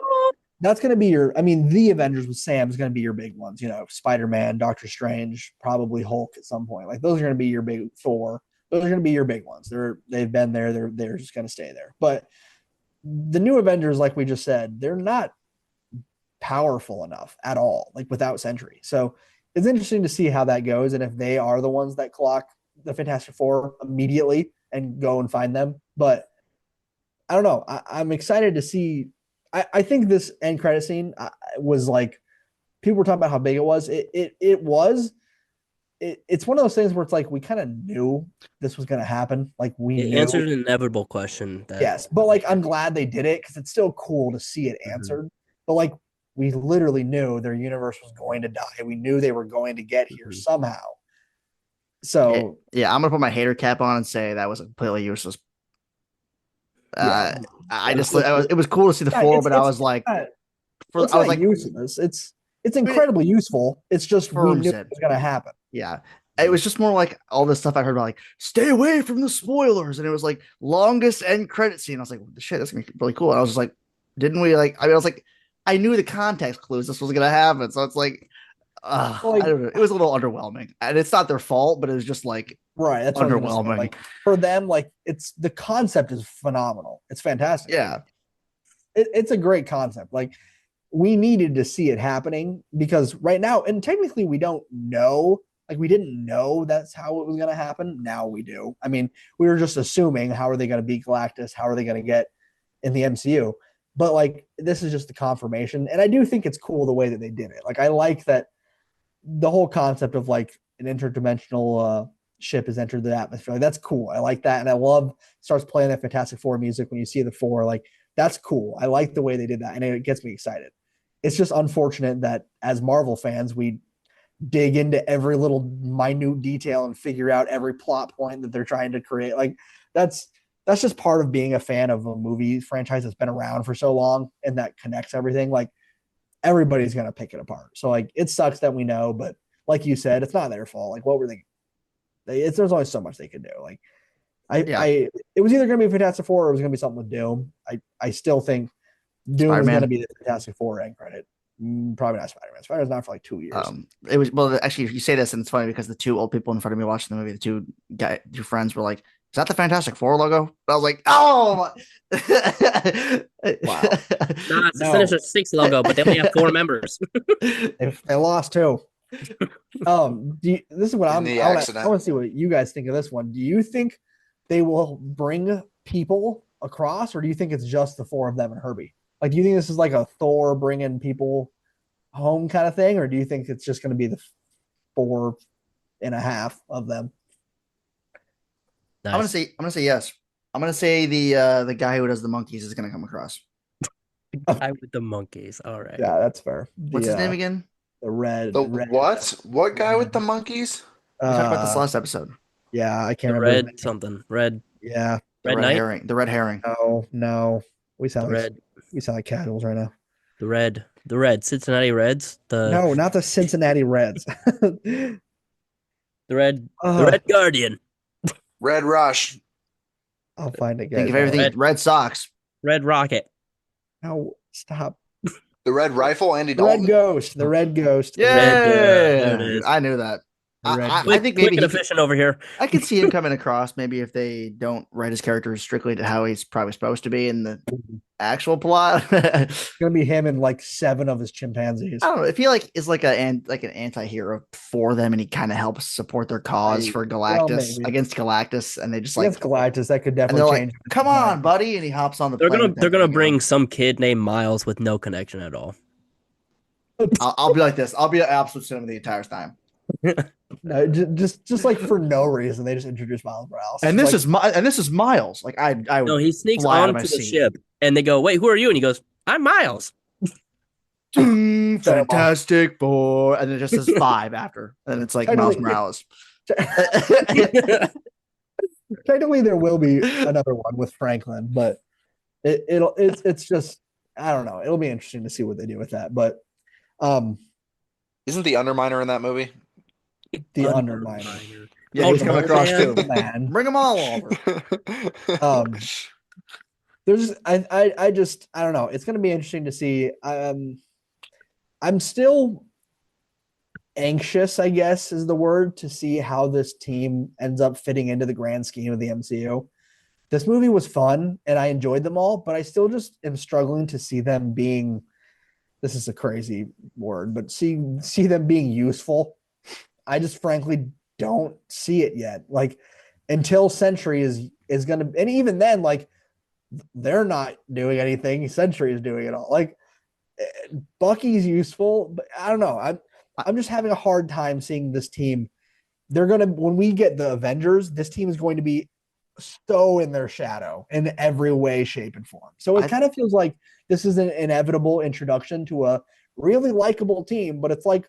that's going to be your. I mean, the Avengers with Sam is going to be your big ones. You know, Spider-Man, Doctor Strange, probably Hulk at some point. Like those are going to be your big Thor. Those are going to be your big ones. They've been there. They're just going to stay there. But the new Avengers, like we just said, they're not powerful enough at all, like without Sentry. So it's interesting to see how that goes and if they are the ones that clock the Fantastic Four immediately and go and find them. But I don't know. I'm excited to see. I think this end credit scene was like people were talking about how big it was. It was. It's one of those things where it's like we kind of knew this was going to happen. Like we It knew. answered an inevitable question. Yes, but like I'm glad they did it because it's still cool to see it answered. But like we literally knew their universe was going to die. We knew they were going to get here somehow. So yeah, I'm gonna put my hater cap on and say that was completely useless. It was cool to see the four, but I was like, useless. It's incredibly useful. It's just we knew it was gonna happen. Yeah. It was just more like all this stuff I heard about, like, stay away from the spoilers. And it was like longest end credit scene. I was like, shit, that's gonna be really cool. And I was just like, didn't we like, I was like, I knew the context clues this was gonna happen. So it's like, I don't know. It was a little underwhelming. And it's not their fault, but it was just like that's underwhelming. Like for them, like it's the concept is phenomenal. It's fantastic. Yeah. It's a great concept. Like we needed to see it happening because right now, and technically we don't know. Like we didn't know that's how it was going to happen. Now we do. I mean, we were just assuming how are they going to beat Galactus? How are they going to get in the MCU? But like this is just the confirmation, and I do think it's cool the way that they did it. Like I like that the whole concept of like an interdimensional ship has entered the atmosphere. Like, that's cool. I like that, and I love starts playing that Fantastic Four music when you see the four. Like that's cool. I like the way they did that, and it gets me excited. It's just unfortunate that as Marvel fans, we dig into every little minute detail and figure out every plot point that they're trying to create. Like that's just part of being a fan of a movie franchise that's been around for so long and that connects everything. Like everybody's going to pick it apart. So like it sucks that we know, but like you said, it's not their fault. Like what were they there's only so much they could do. Like it was either going to be Fantastic Four or it was going to be something with Doom. I still think Doom Spider-Man is going to be the Fantastic Four end credit. Probably not Spider-Man. Spider-Man's not for like 2 years. It was actually you say this and it's funny because the two old people in front of me watching the movie, the two friends were like, "Is that the Fantastic Four logo?" I was like, "Oh, wow!" No, it's the Sinister Six logo, but they only have 4 members. They lost 2. This is what I want to see what you guys think of this one. Do you think they will bring people across, or do you think it's just the 4 of them and Herbie? Like, do you think this is like a Thor bringing people home kind of thing, or do you think it's just going to be the 4.5 of them? Nice. I'm gonna say yes. I'm gonna say the guy who does the monkeys is gonna come across. Guy with the monkeys. All right. Yeah, that's fair. What's his name again? The red The red what? What guy with the red. monkeys? We talked about this Uh, last episode. yeah, I can't The remember his red name. something. Red Yeah, The red red knight. herring. The red herring. no, we The sound like red. we sound like casuals right now. The red Cincinnati Reds. No, not the Cincinnati Reds. The red the uh, red guardian. Red Rush, I'll find it, Think guys. of No, everything. Red Red Sox. red rocket. no, stop. the Red Rifle, Andy The Red Dalton. Ghost. The Red Ghost. Red, there it Yeah, is. I knew that. The Red I Ghost. think Quick maybe and efficient over here. I could see him coming across. Maybe if they don't write his character strictly to how he's probably supposed to be in the actual plot. I It's gonna be him and like 7 of his chimpanzees. don't know. If he is like an anti-hero for them, and he kind of helps support their cause for Well, Galactus maybe. against Galactus, and they just Against Galactus, that could and they're definitely like, change. "Come on, buddy!" And he hops on the They're plane. gonna with they're them, gonna bring some kid named Miles with no connection at all. I'll be like this. I'll be an absolute cinema the entire time. No, just like for no reason, they just introduced Miles Morales. And It's this like, is Miles. Like I No, would he sneaks fly out of my onto the seat. ship and they go, "Wait, who are you?" And he goes, "I'm Miles." Fantastic boy, and it just says 5 after, and it's like Miles Technically- Morales. technically there will be another one with Franklin, but it's just I don't know. It'll be interesting to see what they do with that. But Isn't the Underminer in that movie? the Underminer. Yeah, Oh, he's coming across man. too. Man. Bring them all over. There's I just I don't know. It's gonna be interesting to see. I'm still anxious, I guess, is the word, to see how this team ends up fitting into the grand scheme of the MCU. This movie was fun and I enjoyed them all, but I still just am struggling to see them being, this is a crazy word, but see them being useful. I just frankly don't see it yet. Like until Sentry is gonna, and even then, like they're not doing anything. Sentry is doing it all. Like Bucky's useful, but I don't know. I'm just having a hard time seeing this team. They're gonna, when we get the Avengers, this team is going to be so in their shadow in every way, shape, and form. So it kind of feels like this is an inevitable introduction to a really likable team, but it's like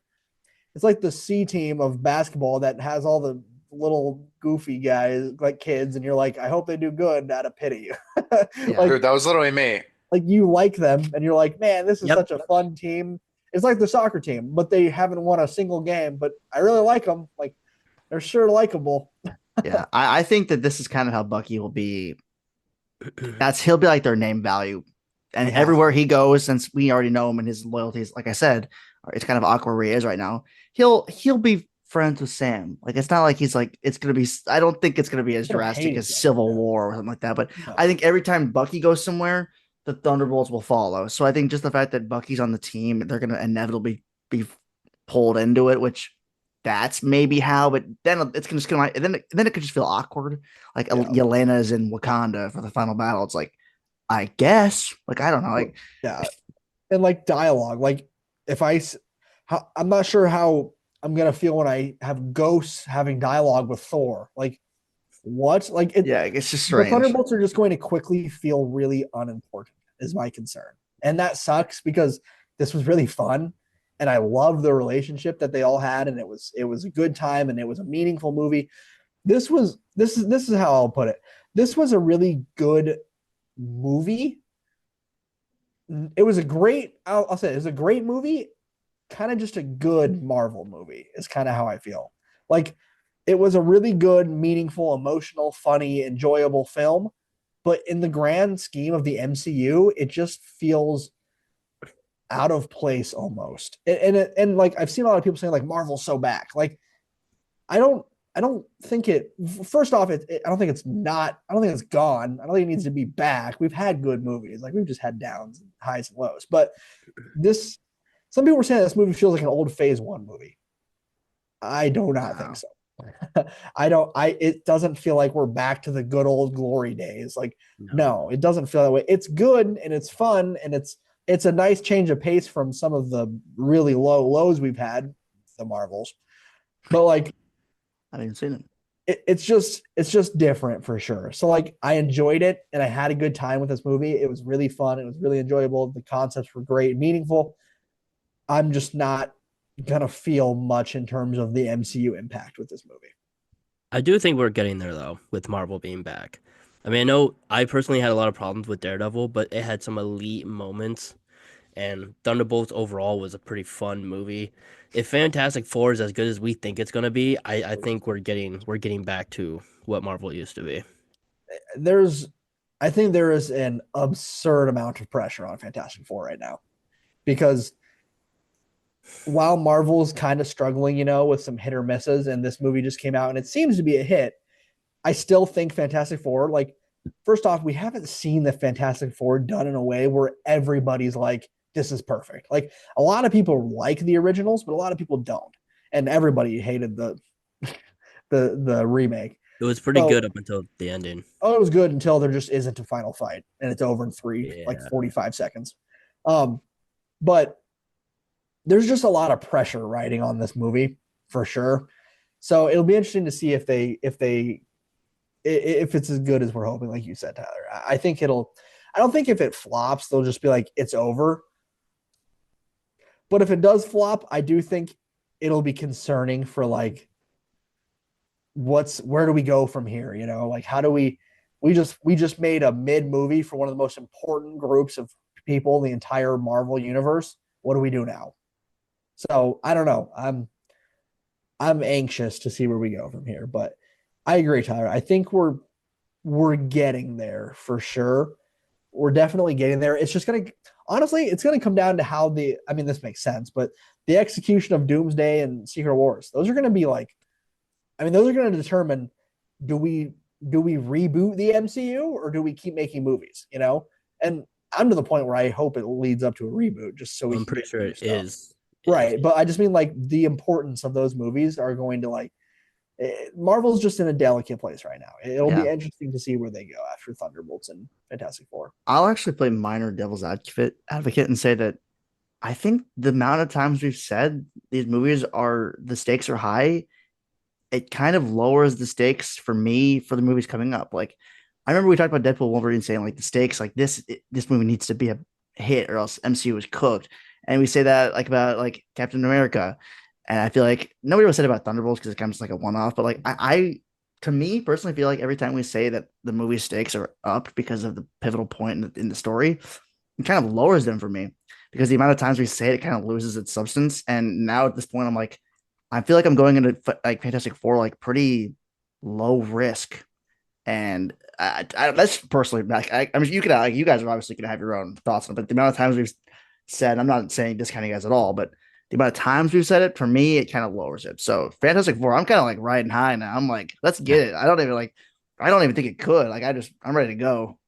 the C team of basketball that has all the little goofy guys like kids, and you're like, I hope they do good out of pity. Like, Dude, that was literally me. like you like them and you're like, man, this is Yep. such a fun team. It's like the soccer team, but they haven't won a single game, but I really like them. Like they're sure likable. Yeah, I think that this is kind of how Bucky will be. He'll be like their name value, and Yeah. everywhere he goes, since we already know him and his loyalties, like I said, it's kind of awkward where he is right now. He'll be friends with Sam. Like it's not like he's like it's gonna be. I don't think it's gonna be as They don't drastic hate as each other, Civil yeah. War or something like that. But No. I think every time Bucky goes somewhere, the Thunderbolts will follow. So I think just the fact that Bucky's on the team, they're gonna inevitably be pulled into it, which. That's maybe how, but then it's just gonna then it could just feel awkward. Like Yeah. Yelena is in Wakanda for the final battle. It's like, I guess, like I don't know, like Yeah. And like dialogue, like if I'm not sure how I'm gonna feel when I have ghosts having dialogue with Thor. Like what? Like yeah, it's just the strange. Thunderbolts are just going to quickly feel really unimportant, is my concern. And that sucks because this was really fun. And I love the relationship that they all had, and it was a good time and it was a meaningful movie. This is how I'll put it. This was a really good movie. It was a great, I'll say it was a great movie, kind of just a good Marvel movie is kind of how I feel. Like it was a really good, meaningful, emotional, funny, enjoyable film, but in the grand scheme of the MCU, it just feels out of place almost. And like I've seen a lot of people saying like Marvel's so back. Like I don't think it, first off, I don't think it's gone. I don't think it needs to be back. We've had good movies. Like we've just had downs and highs and lows. But some people were saying this movie feels like an old phase 1 movie. I do not think so. It doesn't feel like we're back to the good old glory days. Like, no, it doesn't feel that way. It's good and it's fun and it's a nice change of pace from some of the really low lows we've had, the Marvels. But like, I didn't see it. it's just different for sure. So like I enjoyed it and I had a good time with this movie. It was really fun. It was really enjoyable. The concepts were great, meaningful. I'm just not gonna feel much in terms of the MCU impact with this movie. I do think we're getting there though, with Marvel being back. I mean, I know I personally had a lot of problems with Daredevil, but it had some elite moments, and Thunderbolts overall was a pretty fun movie. If Fantastic Four is as good as we think it's gonna be, I think we're getting back to what Marvel used to be. There's I think there is an absurd amount of pressure on Fantastic Four right now because while Marvel's kind of struggling, with some hit or misses, and this movie just came out and it seems to be a hit, I still think Fantastic Four, like, first off, we haven't seen the Fantastic Four done in a way where everybody's like, this is perfect. Like, a lot of people like the originals, but a lot of people don't. And everybody hated the remake. It was pretty So, good up until the ending. oh, it was good until there just isn't a final fight and it's over in like Yeah. 45 seconds. Um, but there's just a lot of pressure riding on this movie for sure. So it'll be interesting to see if it's as good as we're hoping, like you said, Tyler. I think it'll. I don't think if it flops, they'll just be like it's over. But if it does flop, I do think it'll be concerning for like where do we go from here? Like how do we just made a mid movie for one of the most important groups of people in the entire Marvel universe. What do we do now? So I don't know. I'm anxious to see where we go from here, but I agree, Tyler. I think we're getting there for sure. We're definitely getting there. It's just gonna honestly, it's gonna come down to how I mean, this makes sense, but the execution of Doomsday and Secret Wars, those are gonna be like, I mean, those are gonna determine do we reboot the MCU or do we keep making movies, And I'm to the point where I hope it leads up to a reboot just so we I'm can pretty get sure new it stuff. is. Right. But I just mean like the importance of those movies are going to like Marvel's just in a delicate place right now. It'll be Yeah. interesting to see where they go after Thunderbolts and Fantastic Four. I'll actually play minor devil's advocate and say that I think the amount of times we've said these movies are the stakes are high, it kind of lowers the stakes for me for the movies coming up. Like I remember we talked about Deadpool Wolverine saying like the stakes like this movie needs to be a hit or else MCU is cooked. And we say that like about like Captain America. And I feel like nobody was said about Thunderbolts because it comes like a one-off, but like I to me personally feel like every time we say that the movie stakes are up because of the pivotal point in the story, it kind of lowers them for me because the amount of times we say it, it kind of loses its substance. And now at this point, I'm like, I feel like I'm going into like Fantastic Four like pretty low risk, and that's personally like I mean you guys are obviously gonna have your own thoughts on it, but the amount of times we've said, I'm not saying discounting you guys at all, but the amount of times we've said it for me, it kind of lowers it. So Fantastic Four, I'm kind of like riding high now. I'm like, let's get it. I don't even think it could. Like I'm ready to go.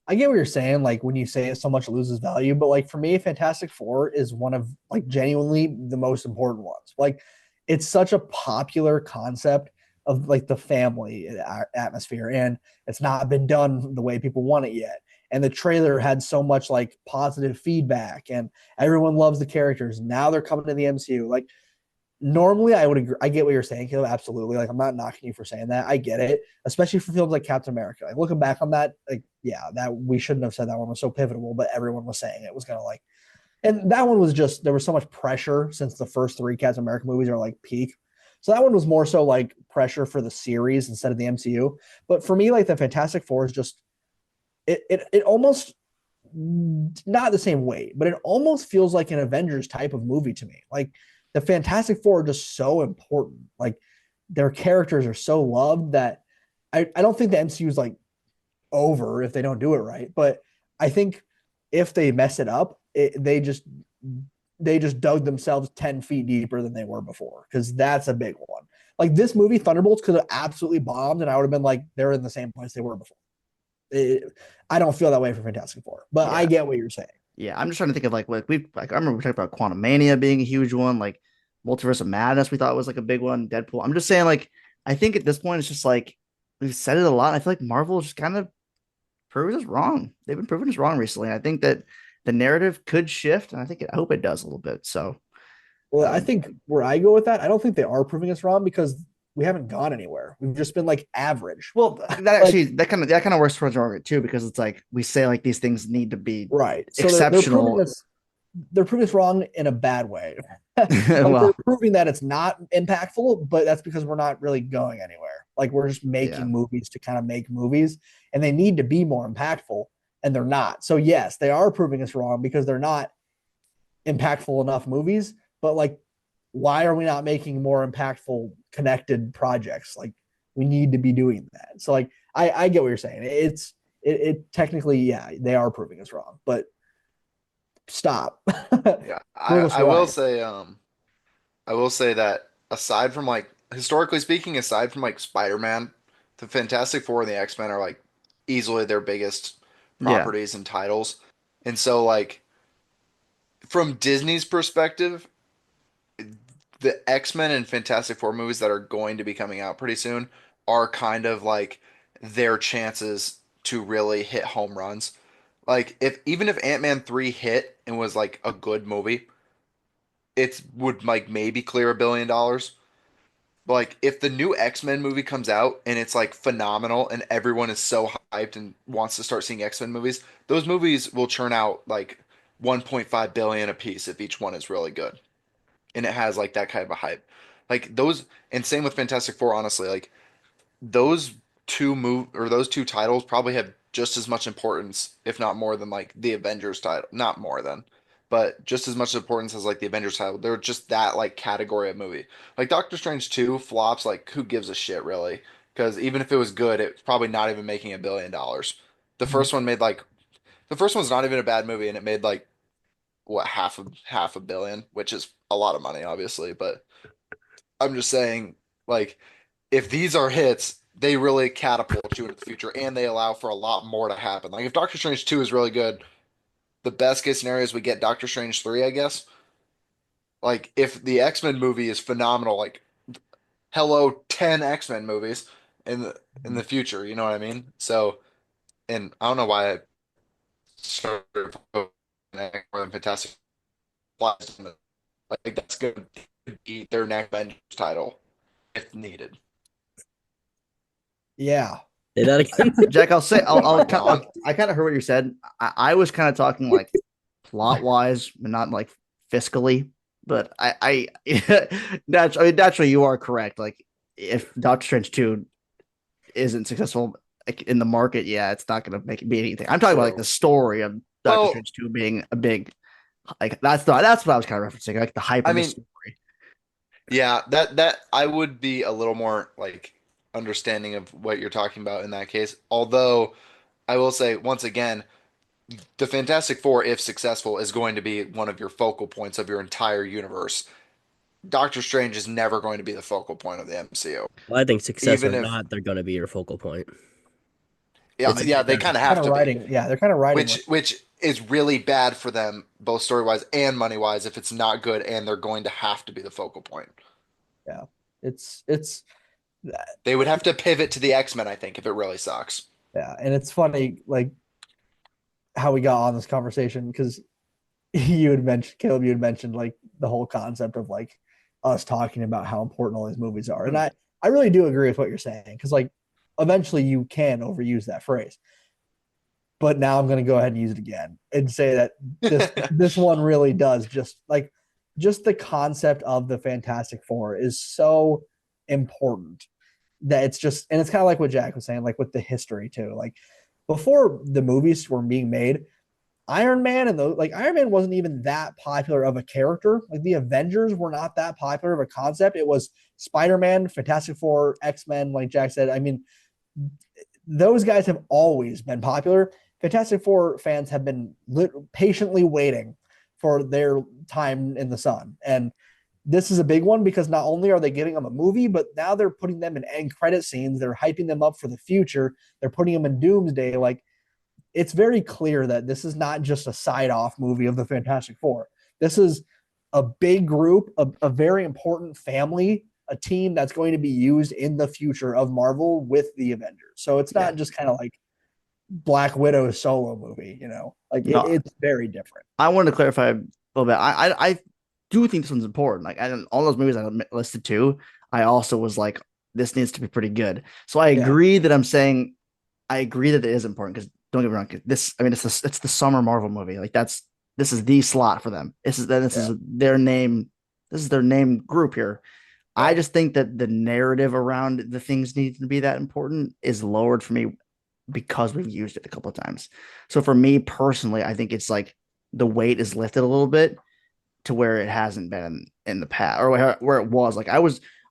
I get what you're saying, like when you say it so much it loses value, but like for me, Fantastic Four is one of like genuinely the most important ones. Like it's such a popular concept of like the family atmosphere, and it's not been done the way people want it yet. And the trailer had so much like positive feedback, and everyone loves the characters. Now they're coming to the MCU. Like normally I would agree. I get what you're saying, Caleb. Absolutely. Like I'm not knocking you for saying that. I get it, especially for films like Captain America. Like looking back on that, like yeah, that we shouldn't have said that one was so pivotal, but everyone was saying it was gonna like, and that one was just there was so much pressure since the first three Captain America movies are like peak. So that one was more so like pressure for the series instead of the MCU. But for me, like the Fantastic Four is just it almost not the same weight, but it almost feels like an Avengers type of movie to me. Like the Fantastic Four are just so important. Like their characters are so loved that I don't think the MCU is like over if they don't do it right. But I think if they mess it up, they just dug themselves 10 feet deeper than they were before because that's a big one. Like this movie, Thunderbolts could have absolutely bombed, and I would have been like, they're in the same place they were before. I don't feel that way for Fantastic Four, but I Yeah. get what you're saying. Yeah. I'm just trying to think of like what we've like I remember we talked about Quantum Mania being a huge one, like Multiverse of Madness we thought was like a big one, Deadpool. I'm just saying like I think at this point it's just like we've said it a lot. I feel like Marvel just kind of proves us wrong. They've been proving us wrong recently. I think that the narrative could shift, and I hope it does a little bit. So Well, I um think where I go with that, I don't think they are proving us wrong because we haven't gone anywhere. We've just been like average. Well, that Like, actually that kind of works towards our argument too, because it's like we say like these things need to be right. So exceptional. they're proving us wrong in a bad way. Like they're Well, proving that it's not impactful, but that's because we're not really going anywhere. Like we're just yeah. making movies to kind of make movies, and they need to be more impactful, and they're not. So yes, they are proving us wrong because they're not impactful enough movies. But like, why are we not making more impactful connected projects? Like we need to be doing that. So like, I get what you're saying. It technically, yeah, they are proving us wrong, but stop. Yeah, Prove us I will right. say, I will say that aside from like historically speaking, aside from like Spider-Man, the Fantastic Four and the X-Men are like easily their biggest Yeah. properties and titles. And so like from Disney's perspective, the X-Men and Fantastic Four movies that are going to be coming out pretty soon are kind of like their chances to really hit home runs. Like if even if Ant-Man 3 hit and was like a good movie, it would like maybe clear $1 billion. But like if the new X-Men movie comes out and it's like phenomenal and everyone is so hyped and wants to start seeing X-Men movies, those movies will churn out like 1.5 billion a piece if each one is really good. And it has like that kind of a hype. Like those and same with Fantastic Four, honestly. Like those those two titles probably have just as much importance, if not more than like the Avengers title. Not more than, but just as much importance as like the Avengers title. They're just that like category of movie. Like Doctor Strange 2 flops, like who gives a shit really? Because even if it was good, it's probably not even making $1 billion. The first one made like the first one's not even a bad movie and it made like what half a billion, which is a lot of money, obviously, but I'm just saying, like, if these are hits, they really catapult you into the future and they allow for a lot more to happen. Like if Doctor Strange 2 is really good, the best case scenario is we get Doctor Strange 3, I guess. Like if the X-Men movie is phenomenal, like hello 10 X-Men movies in the future, you know what I mean? So, and I don't know why I started more than Fantastic Flies. Like that's going to be their next Avengers title if needed. Yeah. Say that again. Jack, I'll say Am I wrong? I kind of heard what you said. I was kind of talking like plot wise, but not like fiscally. But naturally you are correct. Like if Doctor Strange 2 isn't successful like, in the market, yeah, it's not going to make it be anything. I'm talking about like True. the story of Doctor Well, Strange 2 being a big like that's what I was kind of referencing, like the hype I of the mean, story. yeah, that I would be a little more like understanding of what you're talking about in that case. Although I will say once again, the Fantastic Four, if successful, is going to be one of your focal points of your entire universe. Doctor Strange is never going to be the focal point of the MCU. Well, I think success Even or if, not, they're going to be your focal point. yeah, It's a yeah, they kind Fantastic of Four. have Kind of to be, writing. Yeah, they're kind of writing like which is really bad for them, both story wise and money wise, if it's not good and they're going to have to be the focal point. yeah. It's They would have to pivot to the X-Men, I think, if it really sucks. yeah, and it's funny like how we got on this conversation because you had mentioned Caleb, you had mentioned like the whole concept of like us talking about how important all these movies are, and I really do agree with what you're saying because like eventually you can overuse that phrase, but now I'm going to go ahead and use it again and say that this one really does just the concept of the Fantastic Four is so important that it's just and it's kind of like what Jack was saying, like with the history too. Like before the movies were being made, Iron Man and those like Iron Man wasn't even that popular of a character. Like the Avengers were not that popular of a concept. It was Spider-Man, Fantastic Four, X-Men, like Jack said. I mean, those guys have always been popular. Fantastic Four fans have been patiently waiting for their time in the sun. And this is a big one because not only are they giving them a movie, but now they're putting them in end credit scenes. They're hyping them up for the future. They're putting them in Doomsday. Like it's very clear that this is not just a side off movie of the Fantastic Four. This is a big group, a very important family, a team that's going to be used in the future of Marvel with the Avengers. So it's Yeah. not just kind of like Black Widow solo movie, you know, like No, it's very different. I wanted to clarify a little bit. I do think this one's important. Like, and all those movies I listed too, I also was like this needs to be pretty good. So I Yeah. agree that I agree that it is important because don't get me wrong, it's the summer Marvel movie. Like this is the slot for them. This is their name. This is their name group here. I just think that the narrative around the things needing to be that important is lowered for me because we've used it a couple of times. So for me personally, I think it's like the weight is lifted a little bit to where it hasn't been in the past or where it was. Like I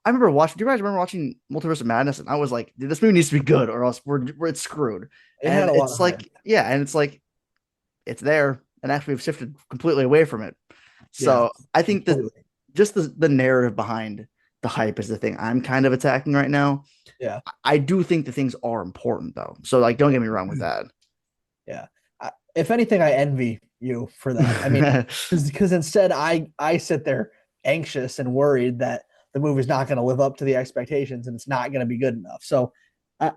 remember watching. Do you guys remember watching Multiverse of Madness? And I was like, dude, this movie needs to be good, or else it's screwed. It had And a lot it's of like, hype. yeah, and it's like it's there, and actually we've shifted completely away from it. Yeah, So I think that completely. just the narrative behind the hype is the thing I'm kind of attacking right now. Yeah. I do think the things are important though. So like, don't get me wrong with that. Yeah. If anything, I envy you for that. I mean, because instead I sit there anxious and worried that the movie's not going to live up to the expectations and it's not going to be good enough. So,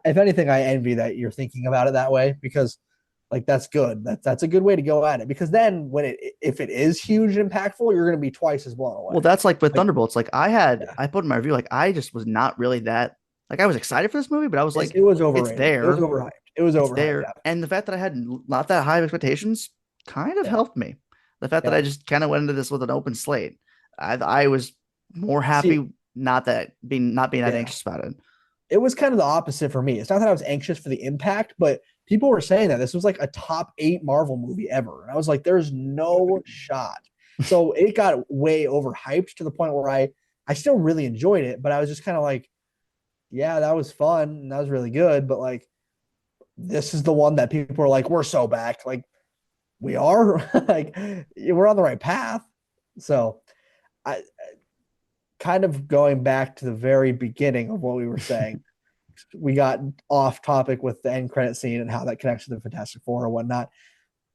if anything, I envy that you're thinking about it that way because, like, that's good. That's a good way to go at it. Because then, if it is huge and impactful, you're going to be twice as blown away. Well, that's like with Like, Thunderbolts. Like yeah, I put in my review, like I just was not really that like I was excited for this movie, but I was like, it was it's overrated. It was there, overhyped. It was it's overhyped. there. Yeah, And the fact that I had not that high of expectations kind of yeah, helped me. The fact that yeah. I just kind of went into this with an open slate. I was more See, happy not being that yeah. anxious about it. It was kind of the opposite for me. It's not that I was anxious for the impact, but people were saying that this was like a top 8 Marvel movie ever. And I was like, there's no shot. So it got way overhyped to the point where I still really enjoyed it, but I was just kind of like, yeah, that was fun and that was really good. But like, this is the one that people are like, we're so back. Like, we are like, we're on the right path. So I kind of going back to the very beginning of what we were saying. We got off topic with the end credit scene and how that connects to the Fantastic Four and whatnot.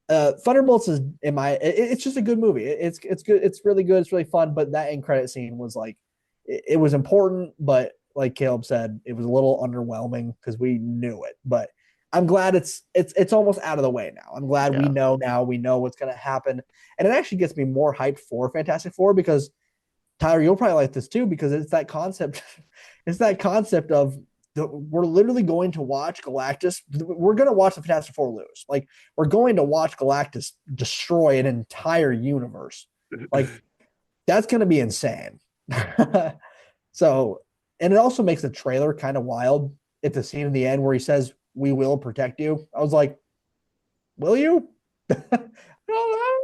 Thunderbolts is it's just a good movie. It's good. It's really good. It's really fun. But that end credit scene was like, it was important, but like Caleb said, it was a little underwhelming because we knew it. But I'm glad it's almost out of the way now. I'm glad we Yeah. know now. We know what's going to happen, and it actually gets me more hyped for Fantastic Four because Tyler, you'll probably like this too because it's that concept. It's that concept of we're literally going to watch Galactus. We're going to watch the Fantastic Four lose. Like we're going to watch Galactus destroy an entire universe. Like that's going to be insane. So, and it also makes the trailer kind of wild. At the scene in the end where he says, "We will protect you." I was like, "Will you?"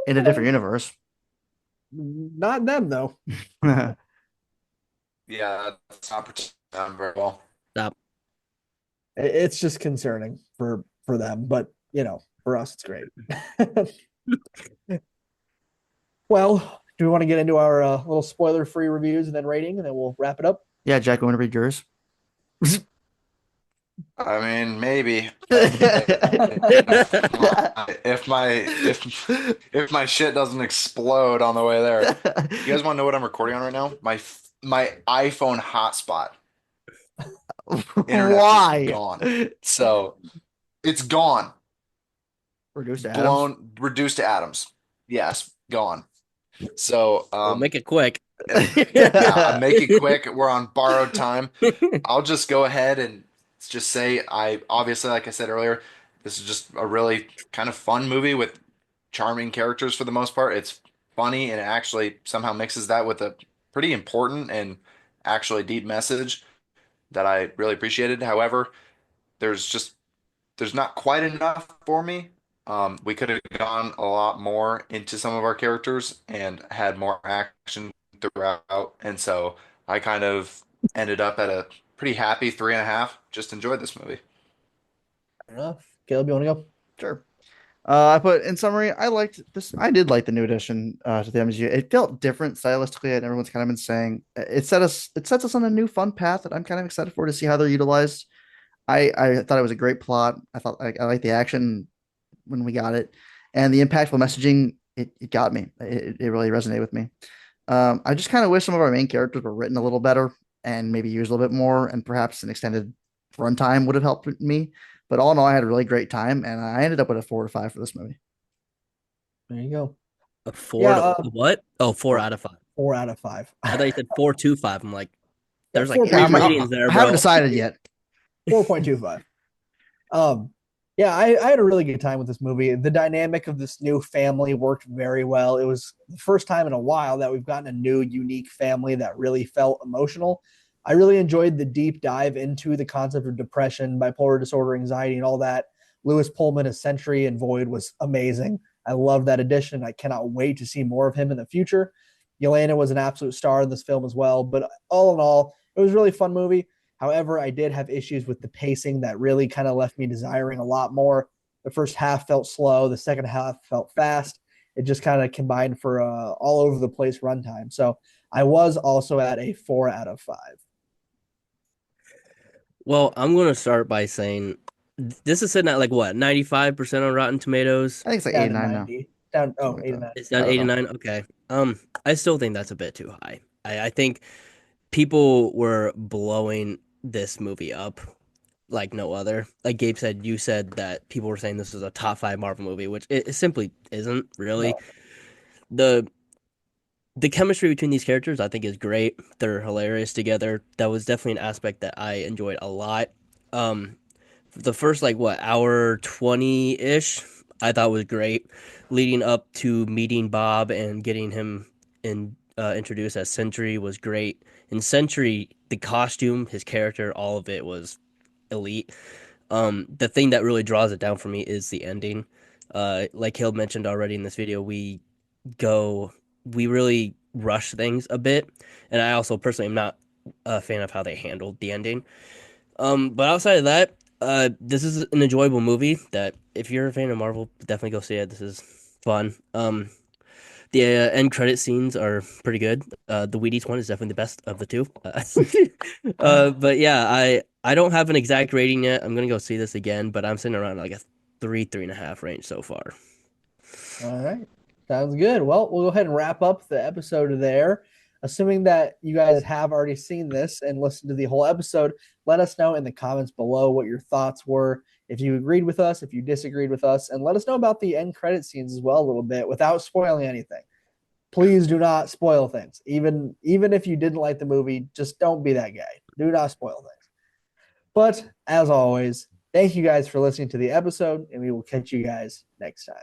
In a different universe. Not them though. Yeah, that's not pretend very well. Stop. It's just concerning for them, but for us, it's great. Well, do we want to get into our little spoiler-free reviews and then rating, and then we'll wrap it up? Yeah, Jack, want to read yours? I mean, maybe if my shit doesn't explode on the way there. You guys want to know what I'm recording on right now? My iPhone hotspot. Internet Why? just gone. So it's gone. Reduced to atoms? Reduced to atoms. Yes, gone. So We'll make it quick. yeah, make it quick. We're on borrowed time. I'll just go ahead and just say I obviously, like I said earlier, this is just a really kind of fun movie with charming characters for the most part. It's funny and it actually somehow mixes that with a pretty important and actually deep message that I really appreciated. However, there's just there's not quite enough for me. We could have gone a lot more into some of our characters and had more action throughout. And so I kind of ended up at a pretty happy 3.5. Just enjoyed this movie. Fair enough. Caleb, you want to go? Sure. I put in summary, I liked this. I did like the new addition to the MCU. It felt different stylistically, and everyone's kind of been saying it sets us on a new fun path that I'm kind of excited for to see how they're utilized. I thought it was a great plot. I thought I liked the action when we got it, and the impactful messaging. It got me. It really resonated with me. I just kind of wish some of our main characters were written a little better and maybe used a little bit more, and perhaps an extended runtime would have helped me. But all in all, I had a really great time, and I ended up with a 4 to 5 for this movie. There you go. A four Yeah, to what? Oh, 4 out of 5. 4 out of 5. I thought you said 4 to 5. I'm like, There's like Four three point two. ratings there, I haven't bro. decided yet. 4.25. Yeah, I had a really good time with this movie. The dynamic of this new family worked very well. It was the first time in a while that we've gotten a new, unique family that really felt emotional. I really enjoyed the deep dive into the concept of depression, bipolar disorder, anxiety, and all that. Lewis Pullman as Sentry and Void was amazing. I love that addition. I cannot wait to see more of him in the future. Yelena was an absolute star in this film as well. But all in all, it was a really fun movie. However, I did have issues with the pacing that really kind of left me desiring a lot more. The first half felt slow, the second half felt fast. It just kind of combined for all over the place runtime. So I was also at a 4 out of 5. Well, I'm gonna start by saying this is sitting at like what 95% on Rotten Tomatoes. I think it's like Down to 89 now. 90. Down, Something oh, like 89. that. It's I down don't eight and know. nine. Okay. I still think that's a bit too high. I think people were blowing this movie up like no other. Like Gabe said, you said that people were saying this is a top five Marvel movie, which it simply isn't really. No. The the chemistry between these characters I think is great. They're hilarious together. That was definitely an aspect that I enjoyed a lot. Um, the first like what hour 20 ish I thought was great, leading up to meeting Bob and getting him introduced as Sentry was great. In Sentry, the costume, his character, all of it was elite. The thing that really draws it down for me is the ending. Like Hill mentioned already in this video, go we really rush things a bit, and I also personally am not a fan of how they handled the ending. But outside of that, this is an enjoyable movie that if you're a fan of Marvel, definitely go see it. This is fun. The end credit scenes are pretty good. The Wheaties one is definitely the best of the two. But yeah, I don't have an exact rating yet. I'm gonna go see this again, but I'm sitting around like a 3.5 range so far. All right. Sounds good. Well, we'll go ahead and wrap up the episode there. Assuming that you guys have already seen this and listened to the whole episode, let us know in the comments below what your thoughts were. If you agreed with us, if you disagreed with us, and let us know about the end credit scenes as well a little bit without spoiling anything. Please do not spoil things. Even if you didn't like the movie, just don't be that guy. Do not spoil things. But as always, thank you guys for listening to the episode, and we will catch you guys next time.